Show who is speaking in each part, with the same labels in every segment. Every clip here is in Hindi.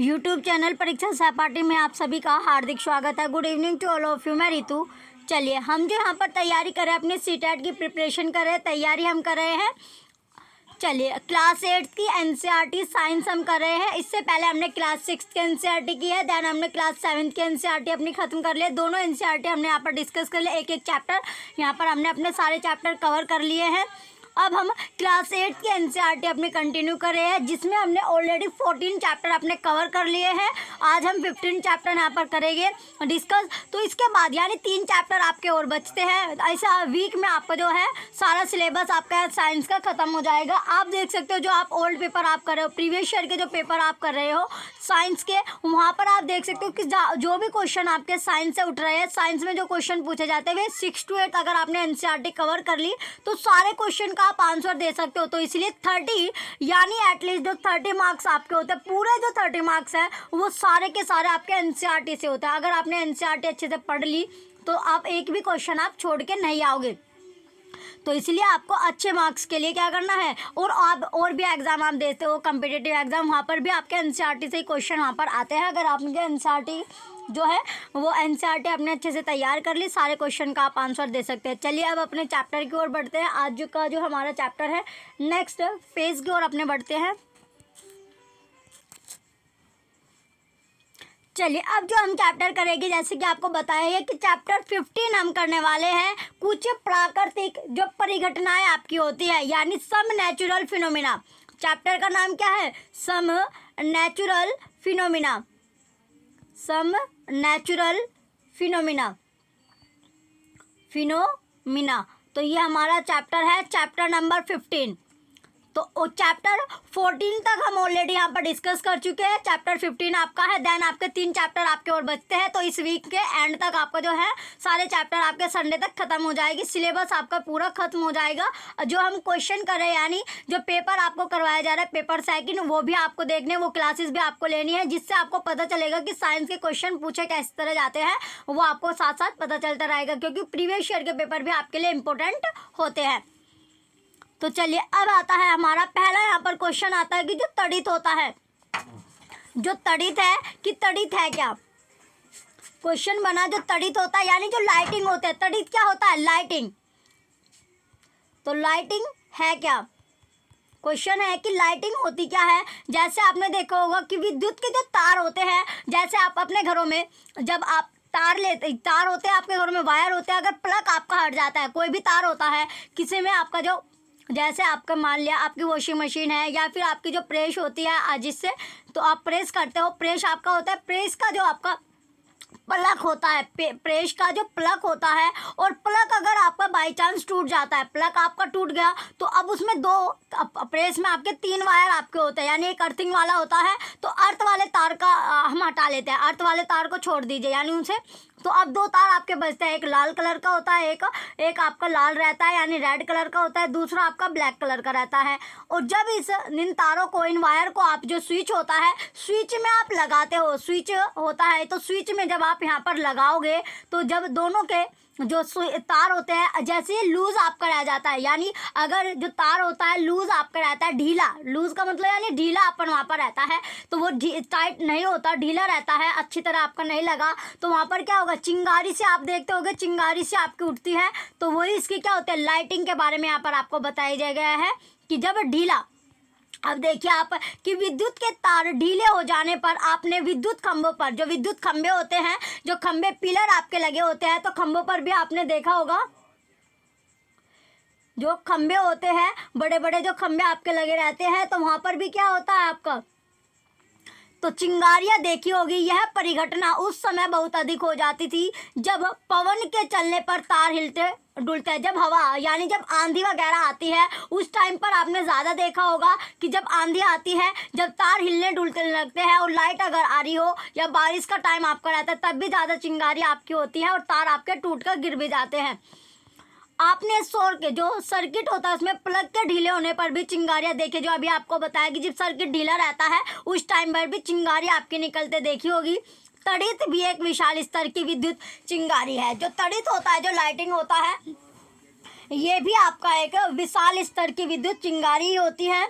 Speaker 1: यूट्यूब चैनल परीक्षा सहपाठी में आप सभी का हार्दिक स्वागत है। Good evening to all of you. मैं रितु। चलिए हम जो यहाँ पर तैयारी कर रहे हैं, अपनी सीटेट की प्रिपरेशन कर रहे हैं, तैयारी हम कर रहे हैं। चलिए क्लास 8 की एनसीईआरटी साइंस हम कर रहे हैं। इससे पहले हमने क्लास 6 की एनसीईआरटी की है, देन हमने क्लास 7 की एनसीईआरटी अपनी खत्म कर लिया। दोनों एनसीईआरटी हमने यहाँ पर डिस्कस कर लिया, एक एक चैप्टर यहाँ पर हमने अपने सारे चैप्टर कवर कर लिए हैं। अब हम क्लास 8 की एनसीईआरटी अपनी कंटिन्यू कर रहे हैं, जिसमें हमने ऑलरेडी 14 चैप्टर अपने कवर कर लिए हैं। आज हम 15 चैप्टर यहाँ पर करेंगे डिस्कस। तो इसके बाद यानी 3 चैप्टर आपके और बचते हैं। ऐसा वीक में आपका जो है सारा सिलेबस आपका साइंस का ख़त्म हो जाएगा। आप देख सकते हो जो आप ओल्ड पेपर आप कर रहे हो, प्रीवियस ईयर के जो पेपर आप कर रहे हो साइंस के, वहाँ पर आप देख सकते हो कि जो भी क्वेश्चन आपके साइंस से उठ रहे हैं, साइंस में जो क्वेश्चन पूछे जाते हैं वे 6 to 8 अगर आपने एनसीईआरटी कवर कर ली तो सारे क्वेश्चन आप आंसर दे सकते हो। तो इसलिए 30 यानी एटलीस्ट जो 30 मार्क्स आपके होते हैं, पूरे जो 30 मार्क्स हैं वो सारे के सारे आपके एनसीईआरटी से होते हैं। अगर आपने एनसीईआरटी अच्छे से पढ़ ली तो आप एक भी क्वेश्चन आप छोड़ के नहीं आओगे। तो इसलिए आपको अच्छे मार्क्स के लिए क्या करना है, और आप और भी एग्जाम आप देते हो, कम्पिटिटिव एग्जाम, वहाँ पर भी आपके एनसीईआरटी से ही क्वेश्चन वहाँ पर आते हैं। अगर आपने एनसीईआरटी जो है वो एनसीईआरटी आपने अच्छे से तैयार कर ली, सारे क्वेश्चन का आप आंसर दे सकते हैं। चलिए अब अपने चैप्टर की ओर बढ़ते हैं। आज का जो हमारा चैप्टर है नेक्स्ट फेज की ओर अपने बढ़ते हैं। चलिए अब जो हम चैप्टर करेंगे, जैसे कि आपको बताया है कि चैप्टर 15 हम करने वाले हैं। कुछ प्राकृतिक जो परिघटनाएं आपकी होती है, यानी सम नेचुरल फिनोमिना। चैप्टर का नाम क्या है? Some natural phenomena. Some natural phenomena. तो ये हमारा चैप्टर है, चैप्टर नंबर 15। तो चैप्टर 14 तक हम ऑलरेडी यहाँ पर डिस्कस कर चुके हैं। चैप्टर 15 आपका है, देन आपके 3 चैप्टर आपके और बचते हैं। तो इस वीक के एंड तक आपका जो है सारे चैप्टर आपके संडे तक खत्म हो जाएगी, सिलेबस आपका पूरा खत्म हो जाएगा। जो हम क्वेश्चन कर रहे हैं यानी जो पेपर आपको करवाया जा रहा है पेपर सेकंड, वो भी आपको देखने, वो क्लासेस भी आपको लेनी है, जिससे आपको पता चलेगा कि साइंस के क्वेश्चन पूछे किस तरह जाते हैं, वो आपको साथ साथ पता चलता रहेगा, क्योंकि प्रीवियस ईयर के पेपर भी आपके लिए इंपॉर्टेंट होते हैं। तो चलिए अब आता है हमारा पहला यहाँ पर क्वेश्चन आता है कि जो तड़ित होता है, जो तड़ित है कि तड़ित है क्या। क्वेश्चन बना जो तड़ित होता है यानी जो लाइटिंग होते हैं। तड़ित क्या होता है? लाइटिंग। तो लाइटिंग है क्या? क्वेश्चन है कि लाइटिंग होती क्या है। जैसे आपने देखा होगा कि विद्युत के जो तार होते हैं, जैसे आप अपने घरों में जब आप तार होते हैं आपके घरों में, वायर होते हैं, अगर प्लग आपका हट जाता है, कोई भी तार होता है किसी में, आपका जो जैसे आपका मान लिया आपकी वॉशिंग मशीन है या फिर आपकी जो प्रेस होती है जिससे तो आप प्रेस करते हो, प्रेस आपका होता है, प्रेस का जो आपका प्लग होता है, प्रेस का जो प्लग होता है, और प्लग अगर आपका बाय चांस टूट जाता है, प्लग आपका टूट गया तो अब उसमें प्रेस में आपके 3 वायर आपके होते हैं, यानी एक अर्थिंग वाला होता है। तो अर्थ वाले तार का हम हटा लेते हैं, अर्थ वाले तार को छोड़ दीजिए यानी उनसे। तो अब 2 तार आपके बचते हैं, एक लाल कलर का होता है, एक आपका लाल रहता है यानी रेड कलर का होता है, दूसरा आपका ब्लैक कलर का रहता है। और जब इन तारों को, इन वायर को आप जो स्विच होता है, स्विच में आप लगाते हो, स्विच होता है, तो स्विच में जब आप यहाँ पर लगाओगे तो जब दोनों के जो तार होते हैं, जैसे लूज आपका रह जाता है, यानी अगर जो तार होता है लूज आपका रहता है, ढीला, लूज का मतलब यानी ढीला अपन वहाँ पर रहता है, तो वो टाइट नहीं होता, ढीला रहता है, अच्छी तरह आपका नहीं लगा, तो वहाँ पर क्या होगा, चिंगारी से आप देखते होगे, चिंगारी से आपकी उठती है। तो वही इसकी क्या होती है, लाइटिंग के बारे में यहाँ पर आपको बताया गया है कि जब ढीला, अब देखिए आप कि विद्युत के तार ढीले हो जाने पर आपने विद्युत खंभों पर, जो विद्युत खंभे होते हैं, जो खंभे पिलर आपके लगे होते हैं, तो खंभों पर भी आपने देखा होगा जो खंभे होते हैं, बड़े बड़े जो खंभे आपके लगे रहते हैं, तो वहां पर भी क्या होता है आपका, तो चिंगारियां देखी होगी। यह परिघटना उस समय बहुत अधिक हो जाती थी जब पवन के चलने पर तार हिलते डुलते हैं, जब हवा यानी जब आंधी वगैरह आती है उस टाइम पर आपने ज़्यादा देखा होगा कि जब आंधी आती है, जब तार हिलने डुलते लगते हैं, और लाइट अगर आ रही हो या बारिश का टाइम आपका रहता है, तब भी ज़्यादा चिंगारी आपकी होती है और तार आपके टूट कर गिर भी जाते हैं। आपने सौर के जो सर्किट होता है उसमें प्लग के ढीले होने पर भी चिंगारियां देखी, जो अभी आपको बताया कि जब सर्किट ढीला रहता है उस टाइम पर भी चिंगारी आपकी निकलते देखी होगी। तड़ित भी एक विशाल स्तर की विद्युत चिंगारी है। जो तड़ित होता है, जो लाइटिंग होता है, ये भी आपका एक विशाल स्तर की विद्युत चिंगारी होती है।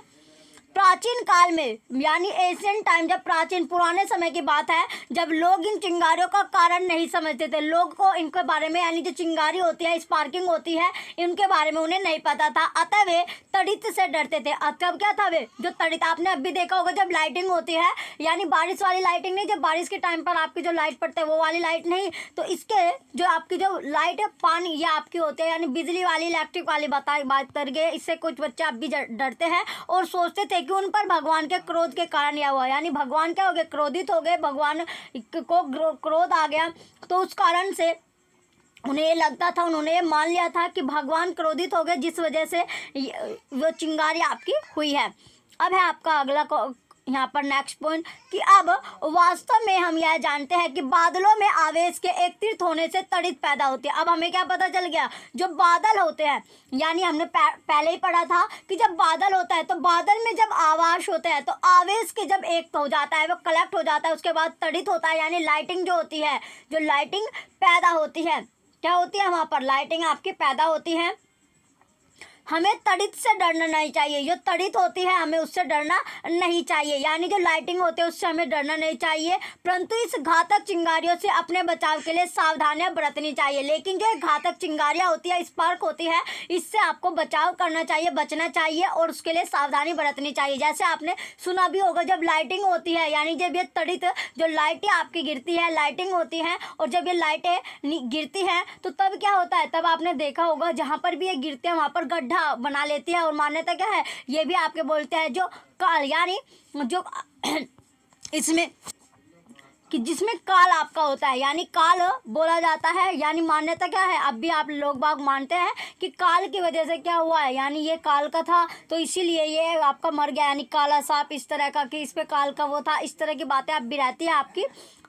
Speaker 1: प्राचीन काल में यानी एशियंट टाइम, जब प्राचीन पुराने समय की बात है, जब लोग इन चिंगारियों का कारण नहीं समझते थे, लोग को इनके बारे में यानी जो चिंगारी होती है, स्पार्किंग होती है, इनके बारे में उन्हें नहीं पता था, अतः वे तड़ित से डरते थे। तब क्या था वे जो तड़ित, आपने अभी देखा होगा जब लाइटिंग होती है, यानी बारिश वाली लाइटिंग नहीं, जब बारिश के टाइम पर आपकी जो लाइट पड़ता है वो वाली लाइट नहीं, तो इसके जो आपकी जो लाइट है पानी ये आपकी होती है, यानी बिजली वाली इलेक्ट्रिक वाली बात कर गए। इससे कुछ बच्चे अब भी डरते हैं और सोचते थे कि उन पर भगवान के क्रोध के कारण यह हुआ, यानी भगवान क्या हो गए, क्रोधित हो गए, भगवान को क्रोध आ गया, तो उस कारण से उन्हें ये लगता था, उन्होंने ये मान लिया था कि भगवान क्रोधित हो गए, जिस वजह से वो चिंगारी आपकी हुई है। अब है आपका अगला यहाँ पर नेक्स्ट पॉइंट कि अब वास्तव में हम यह जानते हैं कि बादलों में आवेश के एकत्रित होने से तड़ित पैदा होती है। अब हमें क्या पता चल गया, जो बादल होते हैं, यानी हमने पहले ही पढ़ा था कि जब बादल होता है तो बादल में जब आवाश होता है तो आवेश के जब एक हो जाता है, वो कलेक्ट हो जाता है, उसके बाद तड़ित होता है, यानी लाइटिंग जो होती है, जो लाइटिंग पैदा होती है, क्या होती है वहाँ पर लाइटिंग आपकी पैदा होती है। हमें तड़ित से डरना नहीं चाहिए, जो तड़ित होती है हमें उससे डरना नहीं चाहिए, यानी जो लाइटिंग होती है उससे हमें डरना नहीं चाहिए, परंतु इस घातक चिंगारियों से अपने बचाव के लिए सावधानियां बरतनी चाहिए। लेकिन जो घातक चिंगारियां होती है, स्पार्क होती है, इससे आपको बचाव करना चाहिए, बचना चाहिए और उसके लिए सावधानी बरतनी चाहिए। जैसे आपने सुना भी होगा, जब लाइटिंग होती है, यानी जब ये तड़ित जो लाइटें आपकी गिरती है, लाइटिंग होती है, और जब ये लाइटें गिरती हैं तो तब क्या होता है, तब आपने देखा होगा जहाँ पर भी ये गिरते हैं वहाँ पर गड्ढा बना लेती है। और मान्यता क्या है, ये भी आपके बोलते हैं जो काल, यानी जो इसमें कि जिसमें काल आपका होता है, यानी काल बोला जाता है, यानी मान्यता क्या है, अब भी आप लोग बाग मानते हैं कि काल की वजह से क्या हुआ है, यानी ये काल का था तो इसीलिए ये आपका मर गया, यानी काला सांप इस तरह का, कि इस पे काल का वो था, इस तरह की बातें अब भी रहती है आपकी,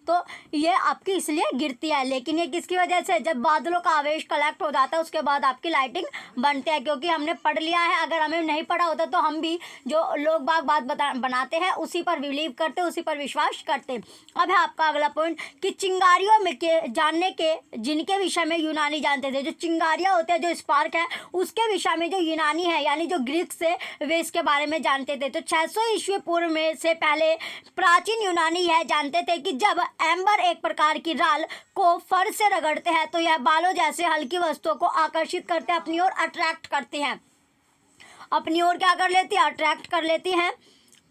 Speaker 1: तो ये आपकी इसलिए गिरती है। लेकिन ये किसकी वजह से, जब बादलों का आवेश कलेक्ट हो जाता है उसके बाद आपकी लाइटिंग बनती है, क्योंकि हमने पढ़ लिया है। अगर हमें नहीं पढ़ा होता तो हम भी जो लोग बाग बात बनाते हैं उसी पर बिलीव करते, उसी पर विश्वास करते। अब है आपका अगला पॉइंट कि चिंगारियों में के जानने के जिनके विषय में यूनानी जानते थे, जो चिंगारियाँ होते हैं, जो स्पार्क है, उसके विषय में जो यूनानी है, यानी जो ग्रीक से वे इसके बारे में जानते थे। तो 600 ईस्वी पूर्व में से पहले प्राचीन यूनानी यह जानते थे कि जब एम्बर एक प्रकार की राल को फर से रगड़ते हैं तो यह बालों जैसे हल्की वस्तुओं को आकर्षित करते हैं, अपनी ओर अट्रैक्ट करती हैं, अपनी ओर क्या कर लेती है, अट्रैक्ट कर लेती हैं।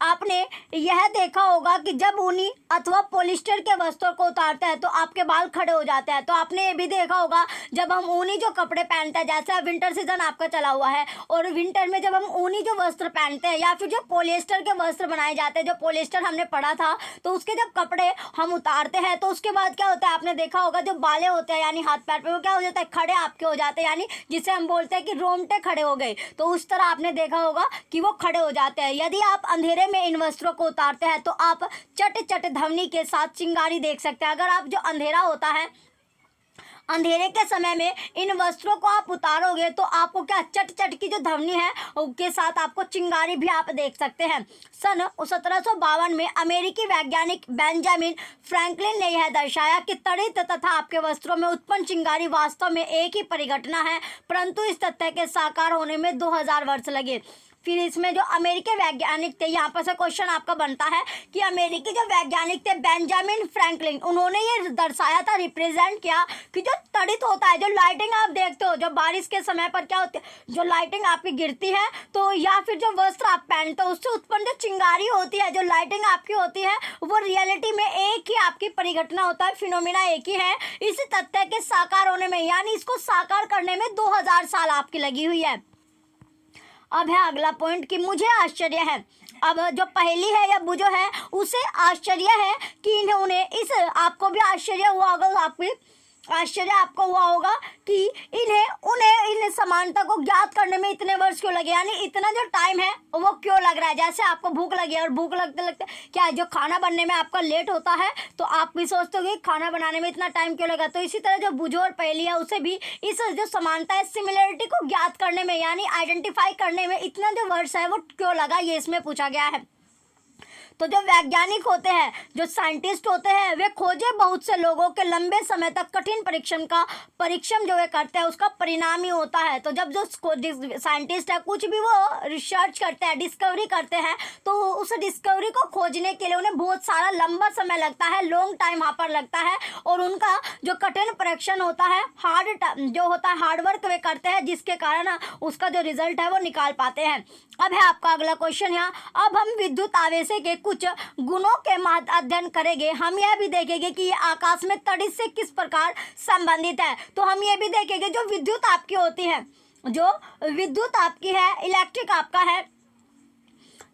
Speaker 1: आपने यह देखा होगा कि जब ऊनी अथवा पॉलिस्टर के वस्त्रों को उतारते हैं तो आपके बाल खड़े हो जाते हैं। तो आपने ये भी देखा होगा जब हम ऊनी जो कपड़े पहनते हैं, जैसे विंटर सीजन आपका चला हुआ है, और विंटर में जब हम ऊनी जो वस्त्र पहनते हैं या फिर जो पॉलिस्टर के वस्त्र बनाए जाते हैं, जो पॉलिस्टर हमने पढ़ा था, तो उसके जब कपड़े हम उतारते हैं तो उसके बाद क्या होता है, आपने देखा होगा जो बालें होते हैं यानी हाथ पैर पे, वो क्या हो जाता है, खड़े आपके हो जाते हैं, यानी जिसे हम बोलते हैं कि रोमटे खड़े हो गए। तो उस तरह आपने देखा होगा कि वो खड़े हो जाते हैं। यदि आप अंधेरे में इन वस्त्रों को उतारते हैं तो आप चट चट ध्वनि के साथ चिंगारी देख सकते हैं। अगर आप जो अंधेरा होता है, अंधेरे के समय में इन वस्त्रों को आप उतारोगे तो आपको क्या चट चट की जो ध्वनि है उसके साथ आपको चिंगारी भी आप देख सकते हैं। सन 1752 में अमेरिकी वैज्ञानिक बेंजामिन फ्रैंकलिन ने यह दर्शाया कि तड़ित तथा आपके वस्त्रों में उत्पन्न चिंगारी वास्तव में एक ही परिघटना है, परंतु इस तथ्य के साकार होने में 2000 वर्ष लगे। फिर इसमें जो अमेरिकी वैज्ञानिक थे, यहाँ पर से क्वेश्चन आपका बनता है कि अमेरिकी जो वैज्ञानिक थे बेंजामिन फ्रैंकलिन, उन्होंने ये दर्शाया था, रिप्रेजेंट किया कि जो तड़ित होता है, जो लाइटिंग आप देखते हो, जो बारिश के समय पर क्या होती है, जो लाइटिंग आपकी गिरती है तो या फिर जो वस्त्र आप पहनते हो उससे उत्पन्न जो चिंगारी होती है, जो लाइटिंग आपकी होती है, वो रियलिटी में एक ही आपकी परिघटना होता है, फिनोमिना एक ही है। इस तथ्य के साकार होने में, यानी इसको साकार करने में 2000 साल आपकी लगी हुई है। अब है अगला पॉइंट कि मुझे आश्चर्य है, अब जो पहेली है या बुझो है उसे आश्चर्य है कि इन्होंने इस, आपको भी आश्चर्य हुआ होगा, आश्चर्य आपको हुआ होगा कि उन्हें इन समानता को ज्ञात करने में इतने वर्ष क्यों लगे, यानी इतना जो टाइम है वो क्यों लग रहा है। जैसे आपको भूख लगी है और भूख लगते लगते क्या जो खाना बनने में आपका लेट होता है तो आप भी सोचते हो कि खाना बनाने में इतना टाइम क्यों लगा। तो इसी तरह जो बुझो और पहेली है उसे भी इस जो समानता है, सिमिलरिटी को ज्ञात करने में, यानी आइडेंटिफाई करने में इतना जो वर्ष है वो क्यों लगा, ये इसमें पूछा गया है। तो जो वैज्ञानिक होते हैं, जो साइंटिस्ट होते हैं, वे खोजे बहुत से लोगों के लंबे समय तक कठिन परीक्षण जो वे करते हैं उसका परिणाम ही होता है। तो जब जो साइंटिस्ट है कुछ भी वो रिसर्च करते हैं, डिस्कवरी करते हैं, तो उस डिस्कवरी को खोजने के लिए उन्हें बहुत सारा लंबा समय लगता है, लॉन्ग टाइम वहाँ पर लगता है, और उनका जो कठिन परीक्षण होता है, हार्ड वर्क वे करते हैं, जिसके कारण उसका जो रिजल्ट है वो निकाल पाते हैं। अब है आपका अगला क्वेश्चन यहाँ। अब हम विद्युत आवेश के कुछ गुणों के अध्ययन करेंगे। हम यह भी देखेंगे कि ये आकाश में तड़ित से किस प्रकार संबंधित है। तो हम ये भी देखेंगे जो विद्युत आपकी होती है, जो विद्युत आपकी है, इलेक्ट्रिक आपका है,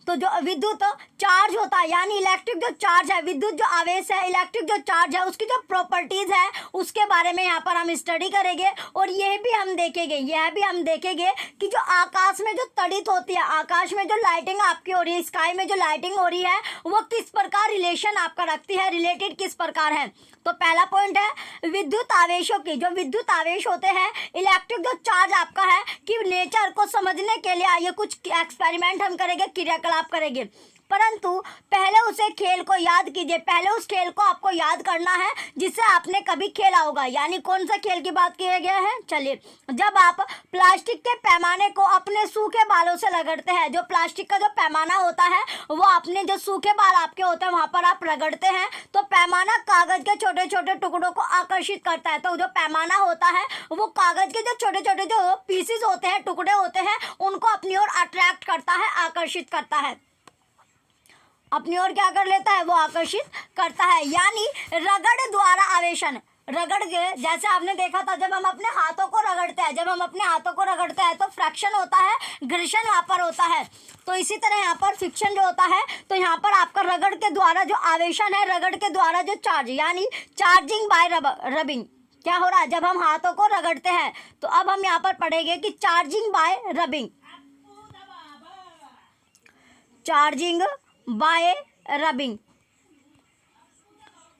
Speaker 1: तो जो विद्युत चार्ज होता है यानी इलेक्ट्रिक जो चार्ज है, विद्युत जो आवेश है, इलेक्ट्रिक जो चार्ज है, उसकी जो प्रॉपर्टीज है उसके बारे में यहाँ पर हम स्टडी करेंगे। और यह भी हम देखेंगे कि जो आकाश में जो तड़ित होती है, आकाश में जो लाइटिंग आपकी हो रही है, स्काई में जो लाइटिंग हो रही है, वो किस प्रकार रिलेशन आपका रखती है, रिलेटेड किस प्रकार है। तो पहला पॉइंट है विद्युत आवेशों की, जो विद्युत आवेश होते हैं, इलेक्ट्रिक जो चार्ज आपका है, कि नेचर को समझने के लिए आइए कुछ एक्सपेरिमेंट हम करेंगे, क्रियाकलाप करेंगे। परंतु पहले उसे खेल को याद कीजिए, पहले उस खेल को आपको याद करना है जिसे आपने कभी खेला होगा। यानी कौन सा खेल की बात किया गया है, चलिए, जब आप प्लास्टिक के पैमाने को अपने सूखे बालों से रगड़ते हैं, जो प्लास्टिक का जो पैमाना होता है वो अपने जो सूखे बाल आपके होते हैं वहाँ पर आप रगड़ते हैं, तो पैमाना कागज के छोटे छोटे टुकड़ों को आकर्षित करता है। तो जो पैमाना होता है वो कागज के जो छोटे छोटे जो पीसेस होते हैं, टुकड़े होते हैं, उनको अपनी ओर अट्रैक्ट करता है, आकर्षित करता है, अपनी ओर क्या कर लेता है, वो आकर्षित करता है। यानी रगड़ द्वारा आवेशन, रगड़ के, जैसे आपने देखा था जब हम अपने हाथों को रगड़ते हैं तो फ्रैक्शन होता है, घर्षण यहाँ पर होता है। तो इसी तरह यहाँ पर फ्रिक्शन जो होता है, तो यहाँ पर आपका रगड़ के द्वारा जो आवेशन है, रगड़ के द्वारा जो चार्ज, यानी चार्जिंग बाय रबिंग, क्या हो रहा है जब हम हाथों को रगड़ते हैं। तो अब हम यहाँ पर पढ़ेंगे कि charging by rubbing, charging by rubbing,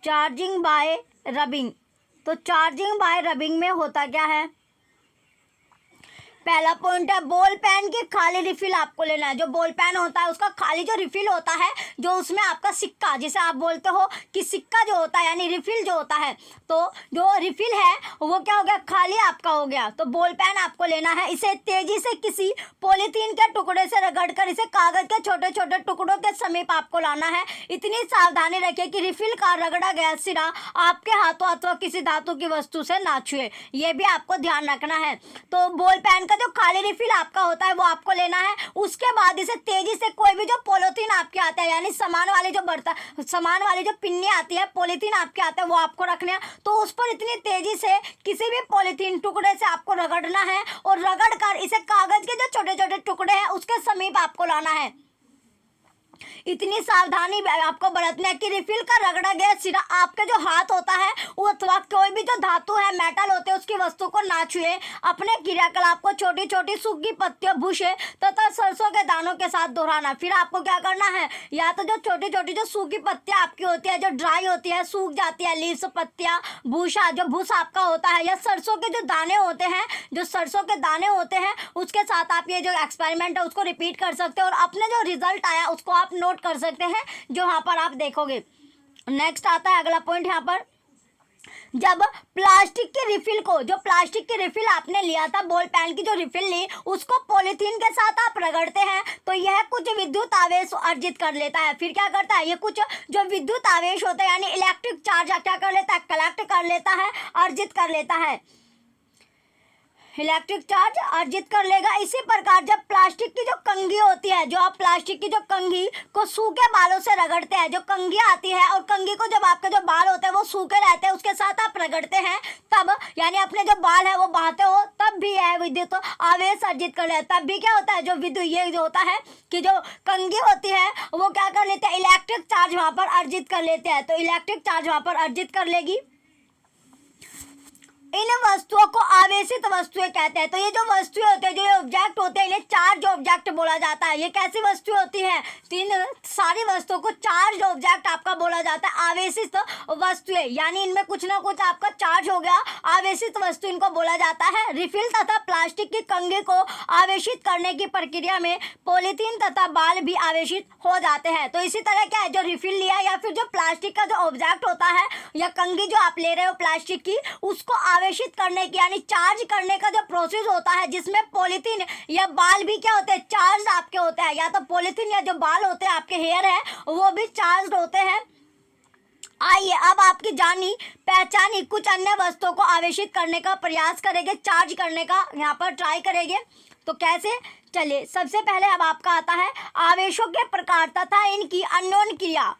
Speaker 1: charging by rubbing. तो चार्जिंग बाय रबिंग में होता क्या है, पहला पॉइंट है बॉल पेन की खाली रिफिल आपको लेना है। जो बॉल पेन होता है उसका खाली जो रिफिल होता है, जो उसमें आपका सिक्का, जिसे आप बोलते हो कि सिक्का जो होता है यानी रिफिल जो होता है, तो जो रिफिल है वो क्या हो गया, खाली आपका हो गया। तो बॉल पेन आपको लेना है, इसे तेजी से किसी पॉलीथीन के टुकड़े से रगड़कर इसे कागज के छोटे छोटे टुकड़ों के समीप आपको लाना है। इतनी सावधानी रखिए कि रिफिल का रगड़ा गया सिरा आपके हाथों अथवा किसी धातु की वस्तु से ना छुए, ये भी आपको ध्यान रखना है। तो बॉल पेन का जो खाली रिफिल आपका होता है वो आपको लेना है। उसके बाद इसे तेजी से कोई भी जो पॉलीथीन आपके आते हैं, यानी सामान वाली जो पिन्नी आती है, पॉलीथीन आपके आते हैं, वो आपको रखने हैं। तो उस पर इतनी तेजी से किसी भी पॉलीथीन टुकड़े से आपको रगड़ना है, और रगड़ कर इसे कागज के जो छोटे छोटे टुकड़े हैं उसके समीप आपको लाना है। इतनी सावधानी आपको बरतनी है कि रिफिल का रगड़ा गया सिरा आपके जो हाथ होता है वो अथवा कोई भी जो धातु है, मेटल होते हैं, उसकी वस्तु को ना छुए। अपने क्रियाकलाप को छोटी छोटी सूखी पत्तियों, भूसे तथा सरसों के दानों के साथ दोहराना। फिर आपको क्या करना है, या तो जो छोटी छोटी जो सूखी पत्तियां आपकी होती है, जो ड्राई होती है, सूख जाती है, लीव्स, पत्तियां, भूसा जो भूसा आपका होता है, या सरसों के जो दाने होते हैं, जो सरसों के दाने होते हैं, उसके साथ आप ये जो एक्सपेरिमेंट है उसको रिपीट कर सकते हो, और अपने जो रिजल्ट आया उसको आप नोट कर सकते हैं, जो यहाँ पर आप देखोगे। नेक्स्ट आता है अगला पॉइंट यहाँ पर, जब प्लास्टिक की रिफिल को, जो प्लास्टिक की रिफिल आपने लिया था, बॉल पेन की जो रिफिल ली, उसको पॉलीथीन के साथ आप रगड़ते हैं तो यह कुछ विद्युत आवेश अर्जित कर लेता है। फिर क्या करता है, ये कुछ जो विद्युत आवेश होता है यानी इलेक्ट्रिक चार्ज क्या कर लेता है, कलेक्ट कर लेता है, अर्जित कर लेता है, इलेक्ट्रिक चार्ज अर्जित कर लेगा। इसी प्रकार जब प्लास्टिक की जो कंघी होती है, जो आप प्लास्टिक की जो कंघी को सूखे बालों से रगड़ते हैं, जो कंघी आती है, और कंघी को जब आपके जो बाल होते हैं वो सूखे रहते हैं उसके साथ आप रगड़ते हैं, तब यानी अपने जो बाल है वो बहाते हो, तब भी यह विद्युत आवेश अर्जित कर लेता है। तब भी क्या होता है, जो विद्युत ये जो होता है कि जो कंघी होती है वो क्या कर लेते हैं, इलेक्ट्रिक चार्ज वहाँ पर अर्जित कर लेते हैं। तो इलेक्ट्रिक चार्ज वहाँ पर अर्जित कर लेगी। इन वस्तुओं को आवेशित वस्तुएं कहते हैं। तो ये जो वस्तुएं होते हैं, जो ऑब्जेक्ट होते हैं, इन्हें चार्ज ऑब्जेक्ट बोला जाता है। ये कैसी वस्तुएं होती हैं? तीन सारी वस्तुओं को चार्ज ऑब्जेक्ट आपका बोला जाता है। आवेशित वस्तुएं यानी इनमें कुछ ना कुछ आपका चार्ज हो गया, आवेशित वस्तु इनको बोला जाता है। रिफिल तथा प्लास्टिक की कंघी को आवेशित करने की प्रक्रिया में पॉलीथीन तथा बाल भी आवेशित हो जाते हैं। तो इसी तरह क्या है, जो रिफिल लिया या फिर जो प्लास्टिक का जो ऑब्जेक्ट होता है या कंघी जो आप ले रहे हो प्लास्टिक की, उसको आवेशित करने की यानी चार्ज करने का जो प्रोसेस होता है, जिसमें पॉलीथीन या बाल भी क्या होते हैं, चार्ज आपके होते हैं। या तो पॉलीथीन या जो बाल होते हैं आपके हेयर है वो भी चार्ज होते हैं। आइए अब आपकी जानी पहचानी कुछ अन्य वस्तुओं को आवेशित करने का प्रयास करेंगे, चार्ज करने का यहाँ पर ट्राई करेंगे। तो कैसे, चलिए सबसे पहले अब आपका आता है आवेशों के प्रकार तथा इनकी अन्योन्य क्रिया।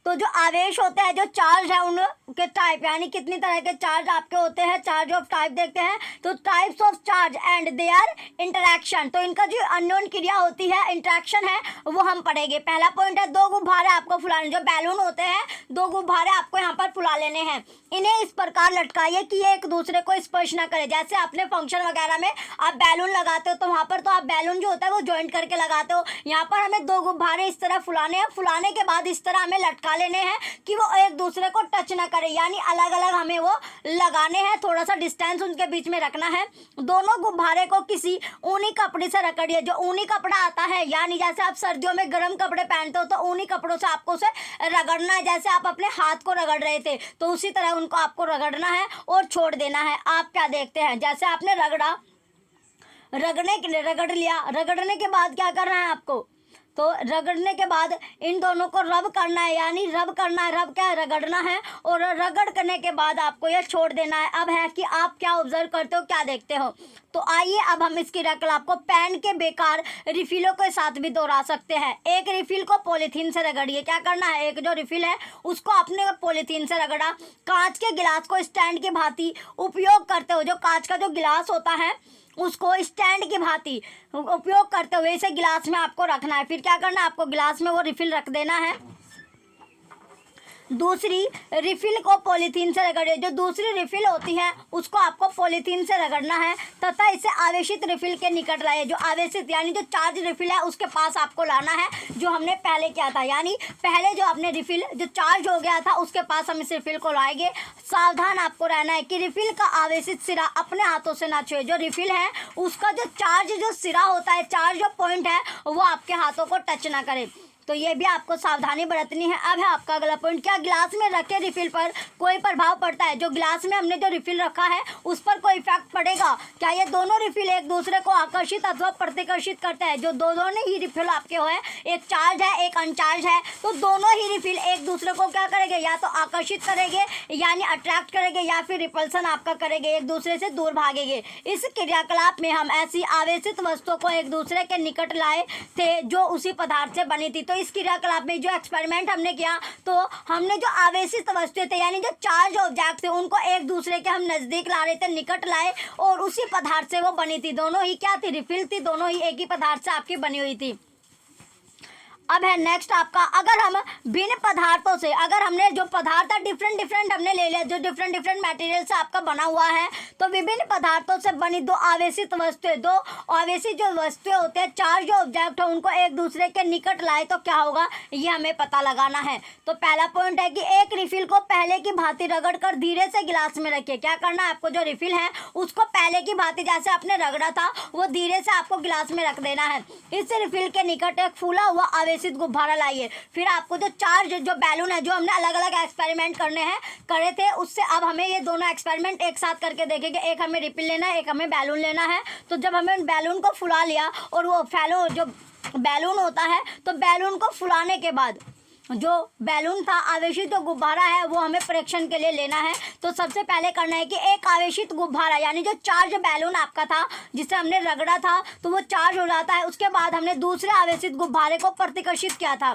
Speaker 1: तो जो आवेश होते हैं, जो चार्ज है, उनके टाइप यानी कितनी तरह के चार्ज आपके होते हैं, चार्ज ऑफ टाइप देखते हैं। तो types of charge and there interaction, तो इनका जो अन्योन्य क्रिया होती है, इंटरेक्शन है, वो हम पढ़ेंगे। पहला पॉइंट है दो गुब्बारे आपको फुलाने, जो बैलून होते हैं दो गुब्बारे आपको यहाँ पर फुला लेने हैं। इन्हें इस प्रकार लटकाइए कि ये एक दूसरे को स्पर्श ना करे। जैसे आपने फंक्शन वगैरह में आप बैलून लगाते हो तो वहाँ पर तो आप बैलून जो होता है वो ज्वाइंट करके लगाते हो। यहाँ पर हमें दो गुब्बारे इस तरह फुलाने हैं, फुलाने के बाद इस तरह हमें लटका लेने हैं कि वो एक दूसरे को टच ना करे, यानी अलग अलग हमें वो लगाने हैं, थोड़ा सा डिस्टेंस उनके बीच में रखना है। दोनों गुब्बारे को किसी ऊनी कपड़े से रगड़िए। जो ऊनी कपड़ा आता है, यानी जैसे आप सर्दियों में गर्म कपड़े पहनते हो तो ऊनी कपड़ों से आपको उसे रगड़ना है। जैसे आप अपने हाथ को रगड़ रहे थे तो उसी तरह उनको आपको रगड़ना है और छोड़ देना है। आप क्या देखते हैं, जैसे आपने रगड़ा, रगड़ने के लिए रगड़ लिया, रगड़ने के बाद क्या करना है आपको, तो रगड़ने के बाद इन दोनों को रब करना है, यानी रब करना है। रब क्या है, रगड़ना है, और रगड़ करने के बाद आपको ये छोड़ देना है। अब है कि आप क्या ऑब्जर्व करते हो, क्या देखते हो। तो आइए अब हम इसकी क्रियाकलाप को पेन के बेकार रिफिलों के साथ भी दोहरा सकते हैं। एक रिफिल को पॉलीथीन से रगड़िए। क्या करना है, एक जो रिफिल है उसको आपने पॉलीथीन से रगड़ा। कांच के गिलास को स्टैंड की भांति उपयोग करते हो। जो कांच का जो गिलास होता है उसको स्टैंड की भांति उपयोग करते हुए इसे गिलास में आपको रखना है। फिर क्या करना है, आपको गिलास में वो रिफिल रख देना है। दूसरी रिफिल को पॉलीथीन से रगड़िए। जो दूसरी रिफिल होती है उसको आपको पॉलीथीन से रगड़ना है तथा इसे आवेशित रिफिल के निकट लाए। जो आवेशित यानी जो चार्ज रिफिल है उसके पास आपको लाना है, जो हमने पहले किया था। यानी पहले जो आपने रिफिल जो चार्ज हो गया था उसके पास हम इस रिफिल को लाएंगे। सावधान आपको रहना है कि रिफिल का आवेशित सिरा अपने हाथों से ना छुए। जो रिफिल है उसका जो चार्ज जो सिरा होता है, चार्ज जो पॉइंट है, वो आपके हाथों को टच ना करे। तो ये भी आपको सावधानी बरतनी है। अब है आपका अगला पॉइंट, क्या गिलास में रखे रिफिल पर कोई प्रभाव पड़ता है। जो गिलास में हमने जो रिफिल रखा है उस पर कोई इफेक्ट पड़ेगा क्या। ये दोनों रिफिल एक दूसरे को आकर्षित अथवा प्रतिकर्षित करते हैं। जो दोनों ही रिफिल आपके हो है, एक चार्ज है एक अनचार्ज है, तो दोनों ही रिफिल एक दूसरे को क्या करेंगे, या तो आकर्षित करेंगे यानी अट्रैक्ट करेंगे, या फिर रिपल्सन आपका करेंगे, एक दूसरे से दूर भागेंगे। इस क्रियाकलाप में हम ऐसी आवेशित वस्तुओं को एक दूसरे के निकट लाए थे जो उसी पदार्थ से बनी थी। तो इस क्रियाकलाप में जो एक्सपेरिमेंट हमने किया, तो हमने जो आवेशित वस्तुएं थे यानी जो चार्ज ऑब्जेक्ट थे उनको एक दूसरे के हम नजदीक ला रहे थे, निकट लाए, और उसी पदार्थ से वो बनी थी। दोनों ही क्या थी, रिफिल थी, दोनों ही एक ही पदार्थ से आपकी बनी हुई थी। अब है नेक्स्ट आपका, अगर हम भिन्न पदार्थों से, अगर हमने जो पदार्थ है डिफरेंट हमने ले लिया, जो डिफरेंट मटेरियल से आपका बना हुआ है, तो विभिन्न पदार्थों से बनी दो आवेशित वस्तुएं, दो आवेशित जो वस्तुएं होते हैं, चार्ज जो ऑब्जेक्ट हो, उनको एक दूसरे के निकट लाए तो क्या होगा, ये हमें पता लगाना है। तो पहला पॉइंट है कि एक रिफिल को पहले की भांति रगड़ कर धीरे से गिलास में रखिए। क्या करना है आपको, जो रिफिल है उसको पहले की भांति जैसे आपने रगड़ा था वो धीरे से आपको गिलास में रख देना है। इस रिफिल के निकट एक फूला हुआ आवेशित गुब्बारा लाइए। फिर आपको जो चार्ज जो बैलून है, जो हमने अलग अलग एक्सपेरिमेंट करे थे, उससे अब हमें ये दोनों एक्सपेरिमेंट एक साथ करके देखेंगे। एक हमें रिफिल लेना है, एक हमें बैलून लेना है। तो जब हमें बैलून को फुला लिया और वो फैलो जो बैलून होता है, तो बैलून को फुलाने के बाद जो बैलून था, आवेशित जो गुब्बारा है, वो हमें परीक्षण के लिए लेना है। तो सबसे पहले करना है कि एक आवेशित गुब्बारा यानी जो चार्ज बैलून आपका था जिसे हमने रगड़ा था तो वो चार्ज हो जाता है। उसके बाद हमने दूसरे आवेशित गुब्बारे को प्रतिकर्षित किया था।